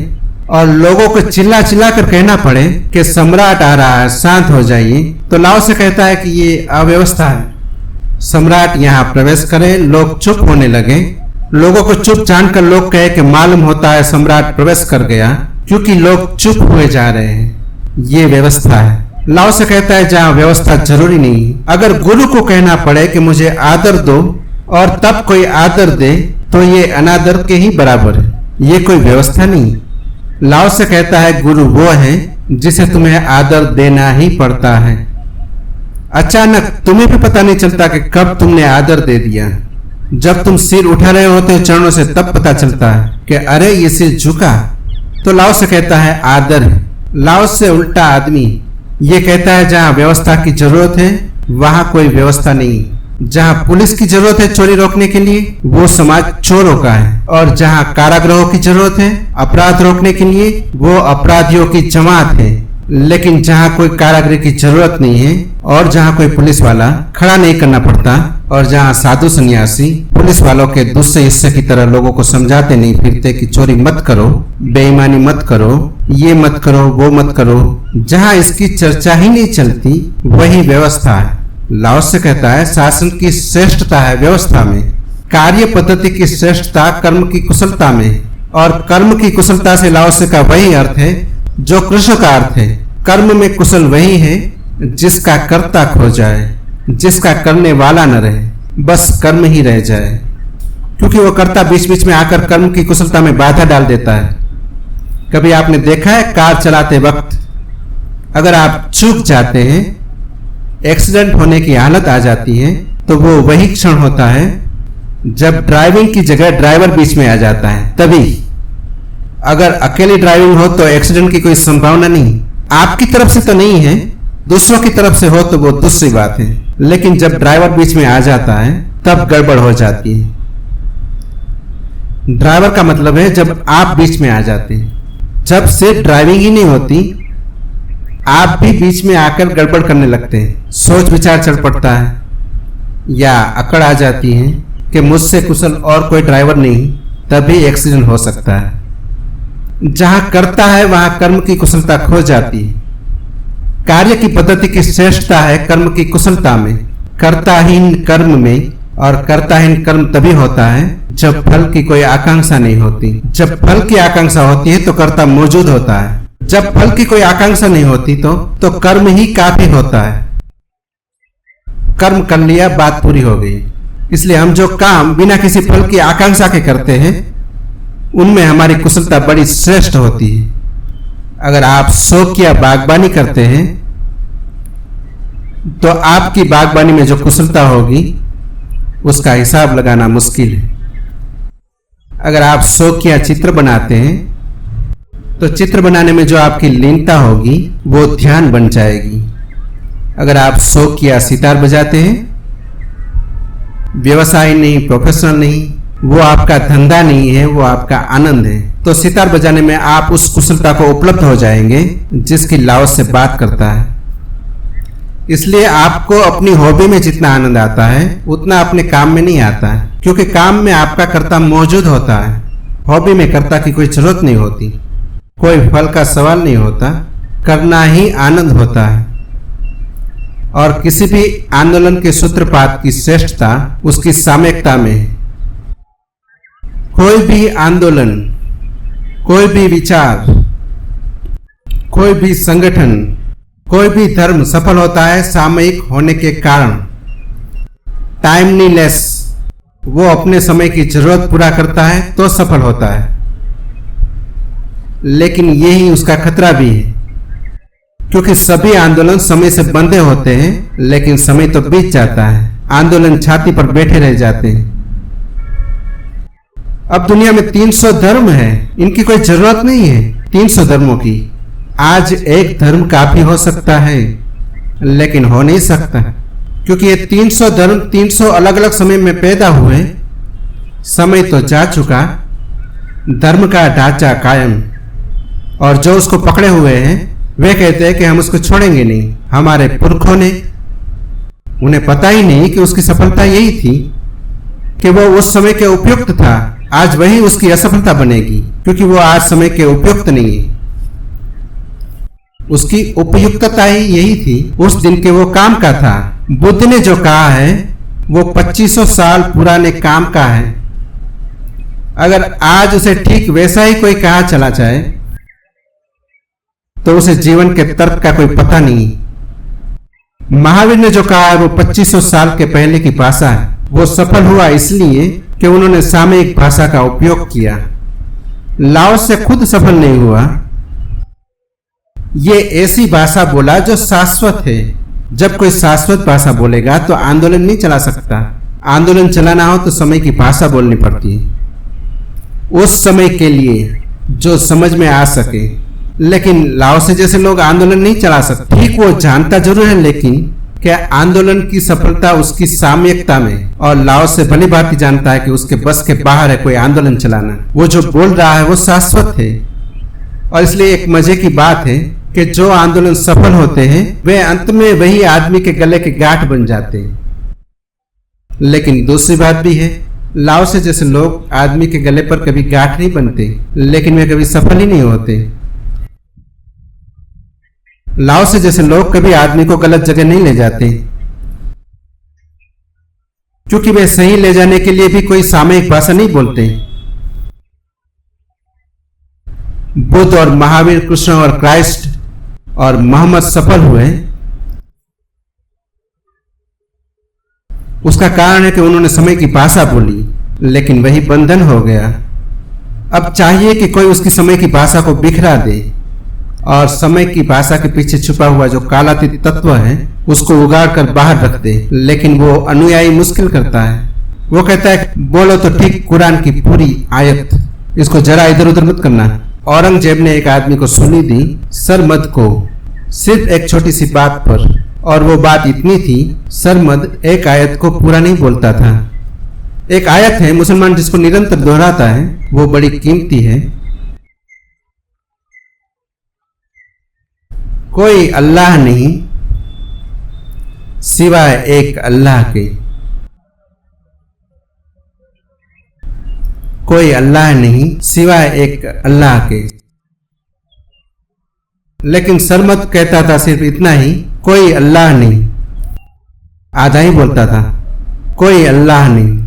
S1: और लोगों को चिल्ला चिल्ला कर कहना पड़े कि सम्राट आ रहा है, शांत हो जाइए, तो लाओ से कहता है कि ये अव्यवस्था है। सम्राट यहाँ प्रवेश करे, लोग चुप होने लगे, लोगों को चुप जानकर लोग कहे कि मालूम होता है सम्राट प्रवेश कर गया, क्योंकि लोग चुप हुए जा रहे हैं। ये व्यवस्था है। लाओ से कहता है जहाँ व्यवस्था जरूरी नहीं। अगर गुरु को कहना पड़े कि मुझे आदर दो और तब कोई आदर दे तो ये अनादर के ही बराबर है, ये कोई व्यवस्था नहीं। लाओ से कहता है गुरु वो है जिसे तुम्हें आदर देना ही पड़ता है। अचानक तुम्हें भी पता नहीं चलता कि कब तुमने आदर दे दिया। जब तुम सिर उठा रहे होते हो चरणों से तब पता चलता है कि अरे ये सिर झुका, तो लाओ से कहता है आदर है। लाओ से उल्टा आदमी ये कहता है जहाँ व्यवस्था की जरूरत है वहां कोई व्यवस्था नहीं। जहाँ पुलिस की जरूरत है चोरी रोकने के लिए वो समाज चोरों का है, और जहाँ कारागृहों की जरूरत है अपराध रोकने के लिए वो अपराधियों की जमात है। लेकिन जहाँ कोई कारागृह की जरूरत नहीं है और जहाँ कोई पुलिस वाला खड़ा नहीं करना पड़ता, और जहाँ साधु सन्यासी पुलिस वालों के दूसरे हिस्से की तरह लोगों को समझाते नहीं फिरते कि चोरी मत करो, बेईमानी मत करो, ये मत करो, वो मत करो, जहाँ इसकी चर्चा ही नहीं चलती वही व्यवस्था है। लाओ से कहता है शासन की श्रेष्ठता है व्यवस्था में, कार्य पद्धति की श्रेष्ठता कर्म की कुशलता में, और कर्म की कुशलता से लाओ से का वही अर्थ है जो कृष्ण का अर्थ है। कर्म में कुशल वही है जिसका कर्ता खो जाए, जिसका करने वाला न रहे, बस कर्म ही रह जाए, क्योंकि वो कर्ता बीच बीच में आकर कर्म की कुशलता में बाधा डाल देता है। कभी आपने देखा है कार चलाते वक्त अगर आप चूक जाते हैं, एक्सीडेंट होने की हालत आ जाती है, तो वो वही क्षण होता है जब ड्राइविंग की जगह ड्राइवर बीच में आ जाता है। तभी अगर अकेली ड्राइविंग हो तो एक्सीडेंट की कोई संभावना नहीं, आपकी तरफ से तो नहीं है, दूसरों की तरफ से हो तो वो दूसरी बात है, लेकिन जब ड्राइवर बीच में आ जाता है तब गड़बड़ हो जाती है। ड्राइवर का मतलब है जब आप बीच में आ जाते हैं। जब सिर्फ ड्राइविंग ही नहीं होती, आप भी बीच में आकर गड़बड़ करने लगते हैं, सोच विचार चढ़ पड़ता है, या अकड़ आ जाती है कि मुझसे कुशल और कोई ड्राइवर नहीं, तभी एक्सीडेंट हो सकता है। जहां करता है वहां कर्म की कुशलता खो जाती है। कार्य की पद्धति की श्रेष्ठता है कर्म की कुशलता में, कर्ताहीन कर्म में, और कर्ताहीन कर्म तभी होता है जब फल की कोई आकांक्षा नहीं होती। जब फल की आकांक्षा होती है तो कर्ता मौजूद होता है, जब फल की कोई आकांक्षा नहीं होती तो कर्म ही काफी होता है। कर्म कर लिया, बात पूरी हो गई। इसलिए हम जो काम बिना किसी फल की आकांक्षा के करते हैं उनमें हमारी कुशलता बड़ी श्रेष्ठ होती है। अगर आप शौक या बागबानी करते हैं तो आपकी बागबानी में जो कुशलता होगी उसका हिसाब लगाना मुश्किल है। अगर आप शौक या चित्र बनाते हैं तो चित्र बनाने में जो आपकी लीनता होगी वो ध्यान बन जाएगी। अगर आप शौक या सितार बजाते हैं, व्यवसाय नहीं, प्रोफेशनल नहीं, वो आपका धंधा नहीं है, वो आपका आनंद है, तो सितार बजाने में आप उस कुशलता को उपलब्ध हो जाएंगे जिसकी लाओ से बात करता है। इसलिए आपको अपनी हॉबी में जितना आनंद आता है उतना अपने काम में नहीं आता है, क्योंकि काम में आपका कर्ता मौजूद होता है। हॉबी में कर्ता की कोई जरूरत नहीं होती, कोई फल का सवाल नहीं होता, करना ही आनंद होता है। और किसी भी आंदोलन के सूत्रपात की श्रेष्ठता उसकी सामयिकता में है। कोई भी आंदोलन, कोई भी विचार, कोई भी संगठन, कोई भी धर्म सफल होता है सामयिक होने के कारण। टाइमलीनेस, वो अपने समय की जरूरत पूरा करता है तो सफल होता है। लेकिन यही उसका खतरा भी है, क्योंकि सभी आंदोलन समय से बंधे होते हैं, लेकिन समय तो बीत जाता है, आंदोलन छाती पर बैठे रह जाते हैं। अब दुनिया में 300 धर्म है, इनकी कोई जरूरत नहीं है 300 धर्मों की। आज एक धर्म काफी हो सकता है, लेकिन हो नहीं सकता, क्योंकि ये 300 धर्म 300 अलग अलग समय में पैदा हुए। समय तो जा चुका, धर्म का ढांचा कायम, और जो उसको पकड़े हुए हैं वे कहते हैं कि हम उसको छोड़ेंगे नहीं। हमारे पुरखों ने, उन्हें पता ही नहीं कि उसकी सफलता यही थी कि वो उस समय के उपयुक्त था, आज वही उसकी असफलता बनेगी, क्योंकि वो आज समय के उपयुक्त नहीं है। उसकी उपयुक्तता ही यही थी, उस दिन के वो काम का था। बुद्ध ने जो कहा है वो 2500 साल पुराने काम का है। अगर आज उसे ठीक वैसा ही कोई कहा चला जाए तो उसे जीवन के तर्क का कोई पता नहीं। महावीर ने जो कहा है वो 2500 साल के पहले की भाषा है। वो सफल हुआ इसलिए कि उन्होंने सामयिक भाषा का उपयोग किया। लाओ से खुद सफल नहीं हुआ, ये ऐसी भाषा बोला जो शाश्वत है। जब कोई शाश्वत भाषा बोलेगा तो आंदोलन नहीं चला सकता। आंदोलन चलाना हो तो समय की भाषा बोलनी पड़ती है, उस समय के लिए जो समझ में आ सके। लेकिन लाओ से जैसे लोग आंदोलन नहीं चला सकते। ठीक, वो जानता जरूर है, लेकिन क्या आंदोलन की सफलता उसकी साम्यकता में, और लाओ से भली भांति जानता है कि उसके बस के बाहर है कोई आंदोलन चलाना। वो जो बोल रहा है वो शाश्वत है, और इसलिए एक मजे की बात है कि जो आंदोलन सफल होते हैं वे अंत में वही आदमी के गले के गांठ बन जाते हैं। लेकिन दूसरी बात भी है, लाओ से जैसे लोग आदमी के गले पर कभी गांठ नहीं बनते, लेकिन वे कभी सफल ही नहीं होते। लाओ से जैसे लोग कभी आदमी को गलत जगह नहीं ले जाते, क्योंकि वे सही ले जाने के लिए भी कोई सामयिक भाषा नहीं बोलते। बुद्ध और महावीर, कृष्ण और क्राइस्ट और मोहम्मद सफल हुए, उसका कारण है कि उन्होंने समय की भाषा बोली, लेकिन वही बंधन हो गया। अब चाहिए कि कोई उसकी समय की भाषा को बिखरा दे और समय की भाषा के पीछे छुपा हुआ जो कालातीत तत्व है उसको उगाड़ कर बाहर रख दे। लेकिन वो अनुयायी मुश्किल करता है। वो कहता है बोलो तो ठीक कुरान की पूरी आयत, इसको जरा इधर उधर मत करना। औरंगजेब ने एक आदमी को सुनी दी सरमद को, सिर्फ एक छोटी सी बात पर, और वो बात इतनी थी, सरमद एक आयत को पूरा नहीं बोलता था। एक आयत है, मुसलमान जिसको निरंतर दोहराता है, वो बड़ी कीमती है। कोई अल्लाह नहीं सिवाय एक अल्लाह के, कोई अल्लाह नहीं सिवाय एक अल्लाह के। लेकिन सरमद कहता था सिर्फ इतना ही, कोई अल्लाह नहीं, आधा ही बोलता था, कोई अल्लाह नहीं।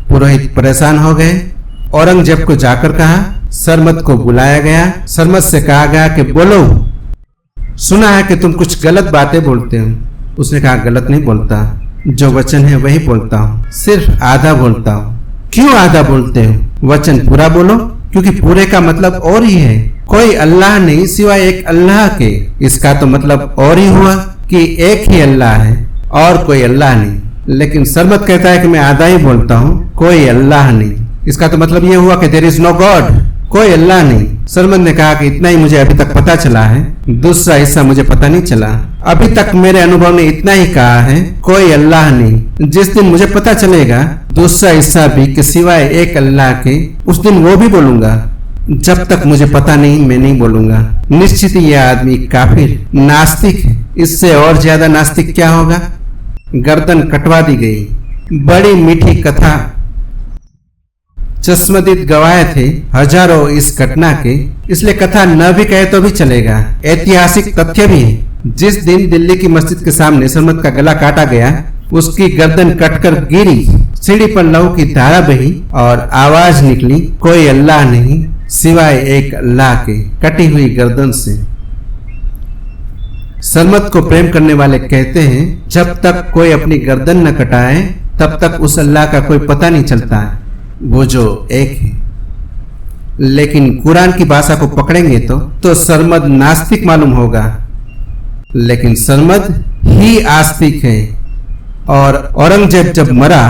S1: पुरोहित परेशान हो गए। औरंगजेब को जाकर कहा, सरमद को बुलाया गया। सरमद से कहा गया कि बोलो, सुना है कि तुम कुछ गलत बातें बोलते हो। उसने कहा गलत नहीं बोलता, जो वचन है वही बोलता हूँ, सिर्फ आधा बोलता हूँ। क्यों आधा बोलते हो? वचन पूरा बोलो, क्योंकि पूरे का मतलब और ही है। कोई अल्लाह नहीं सिवाय एक अल्लाह के, इसका तो मतलब और ही हुआ कि एक ही अल्लाह है और कोई अल्लाह नहीं। लेकिन सरमद कहता है कि मैं आधा ही बोलता हूँ, कोई अल्लाह नहीं, इसका तो मतलब ये हुआ कि देयर इज नो गॉड, कोई अल्लाह नहीं। सरमद ने कहा कि इतना ही मुझे अभी तक पता चला है, दूसरा हिस्सा मुझे पता नहीं चला। अभी तक मेरे अनुभव ने इतना ही कहा है, कोई अल्लाह नहीं। जिस दिन मुझे पता चलेगा दूसरा हिस्सा भी कि सिवाय एक अल्लाह के, उस दिन वो भी बोलूंगा। जब तक मुझे पता नहीं मैं नहीं बोलूंगा। निश्चित ही यह आदमी काफिर नास्तिक है, इससे और ज्यादा नास्तिक क्या होगा। गर्दन कटवा दी गई। बड़ी मीठी कथा, चश्मदीद गवाह थे हजारों इस घटना के, इसलिए कथा न भी कहे तो भी चलेगा। ऐतिहासिक तथ्य भी है। जिस दिन दिल्ली की मस्जिद के सामने सरमद का गला काटा गया, उसकी गर्दन कटकर गिरी, सीढ़ी पर लहू की धारा बही और आवाज निकली, कोई अल्लाह नहीं सिवाय एक अल्लाह के, कटी हुई गर्दन से। सरमद को प्रेम करने वाले कहते हैं, जब तक कोई अपनी गर्दन न कटाए तब तक उस अल्लाह का कोई पता नहीं चलता है, वो जो एक है। लेकिन कुरान की भाषा को पकड़ेंगे तो सरमद नास्तिक मालूम होगा, लेकिन सरमद ही आस्तिक है। और औरंगजेब जब मरा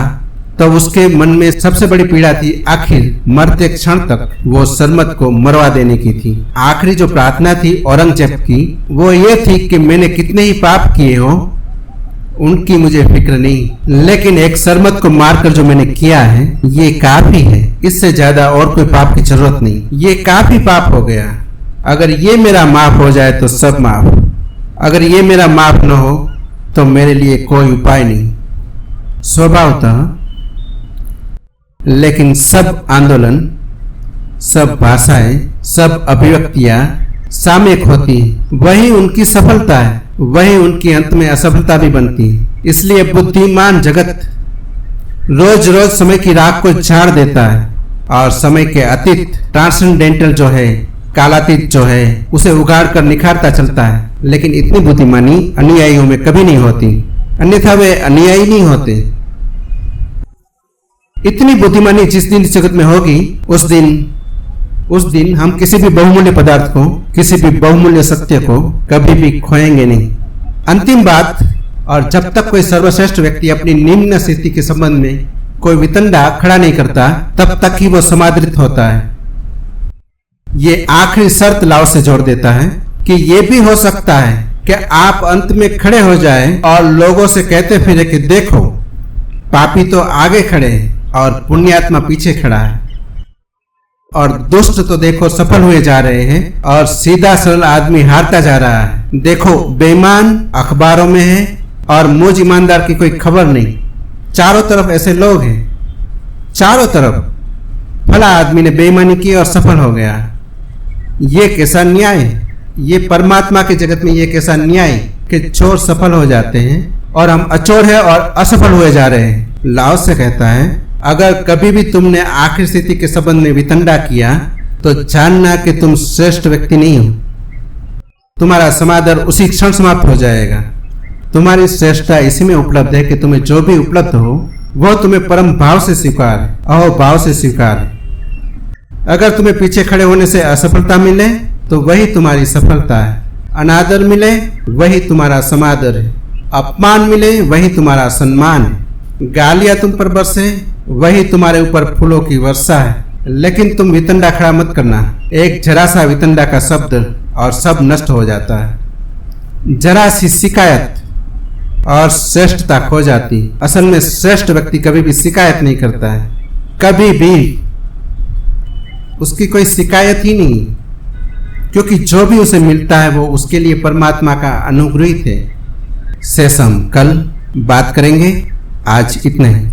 S1: तब उसके मन में सबसे बड़ी पीड़ा थी, आखिर मरते क्षण तक वो सरमद को मरवा देने की थी। आखिरी जो प्रार्थना थी औरंगजेब की, वो ये थी कि मैंने कितने ही पाप किए हो उनकी मुझे फिक्र नहीं, लेकिन एक सरमद को मारकर जो मैंने किया है ये काफी है, इससे ज्यादा और कोई पाप की जरूरत नहीं, ये काफी पाप हो गया। अगर ये मेरा माफ हो जाए तो सब माफ, अगर ये मेरा माफ न हो तो मेरे लिए कोई उपाय नहीं। स्वभावतः, लेकिन सब आंदोलन, सब भाषाएं, सब अभिव्यक्तियां सामयिक होती हैं। वही उनकी सफलता है, वही उनकी अंत में असफलता भी बनती है। इसलिए बुद्धिमान जगत रोज रोज समय की राख को झाड़ देता है और समय के अतीत, ट्रांसेंडेंटल जो है, कालातीत जो है, उसे उगाड़ कर निखारता चलता है। लेकिन इतनी बुद्धिमानी अनुयायियों में कभी नहीं होती, अन्यथा वे अनुयायी नहीं होते। इतनी बुद्धिमानी जिस दिन इस जगत में होगी, उस दिन हम किसी भी बहुमूल्य पदार्थ को, किसी भी बहुमूल्य सत्य को कभी भी खोएंगे नहीं। अंतिम बात, और जब तक कोई सर्वश्रेष्ठ व्यक्ति अपनी निम्न स्थिति के संबंध में कोई वितंडा खड़ा नहीं करता, तब तक ही वो समादृत होता है। ये आखिरी शर्त लाओ से जोड़ देता है कि ये भी हो सकता है कि आप अंत में खड़े हो जाएं और लोगों से कहते फिरे कि देखो, पापी तो आगे खड़े हैं और पुण्यात्मा पीछे खड़ा है, और दुष्ट तो देखो सफल हुए जा रहे हैं और सीधा सरल आदमी हारता जा रहा है। देखो, बेईमान अखबारों में है और मुझ ईमानदार की कोई खबर नहीं। चारों तरफ ऐसे लोग हैं, चारों तरफ। फला आदमी ने बेईमानी की और सफल हो गया। ये कैसा न्याय है? ये परमात्मा के जगत में ये कैसा न्याय कि चोर सफल हो जाते हैं और हम अचोर है और असफल हुए जा रहे हैं। लाओ से कहता है, अगर कभी भी तुमने आखिरी स्थिति के संबंध में वितंडा किया तो जानना कि तुम श्रेष्ठ व्यक्ति नहीं हो। तुम्हारा समादर उसी क्षण समाप्त हो जाएगा। तुम्हारी श्रेष्ठता इसी में उपलब्ध है कि तुम्हें जो भी उपलब्ध हो वह तुम्हें परम भाव से स्वीकार है, अहोभाव से स्वीकार है। अगर तुम्हें पीछे खड़े होने से असफलता मिले तो वही तुम्हारी सफलता है। अनादर मिले वही तुम्हारा समादर है। अपमान मिले वही तुम्हारा सम्मान है। गालियां तुम पर बरसे वही तुम्हारे ऊपर फूलों की वर्षा है। लेकिन तुम वितंडा खड़ा मत करना। एक जरा सा वितंडा का शब्द और सब नष्ट हो जाता है। जरा सी शिकायत और श्रेष्ठता खो जाती। असल में श्रेष्ठ व्यक्ति कभी भी शिकायत नहीं करता है, कभी भी उसकी कोई शिकायत ही नहीं, क्योंकि जो भी उसे मिलता है वो उसके लिए परमात्मा का अनुग्रहित है। शेषम कल बात करेंगे, आज इतना ही।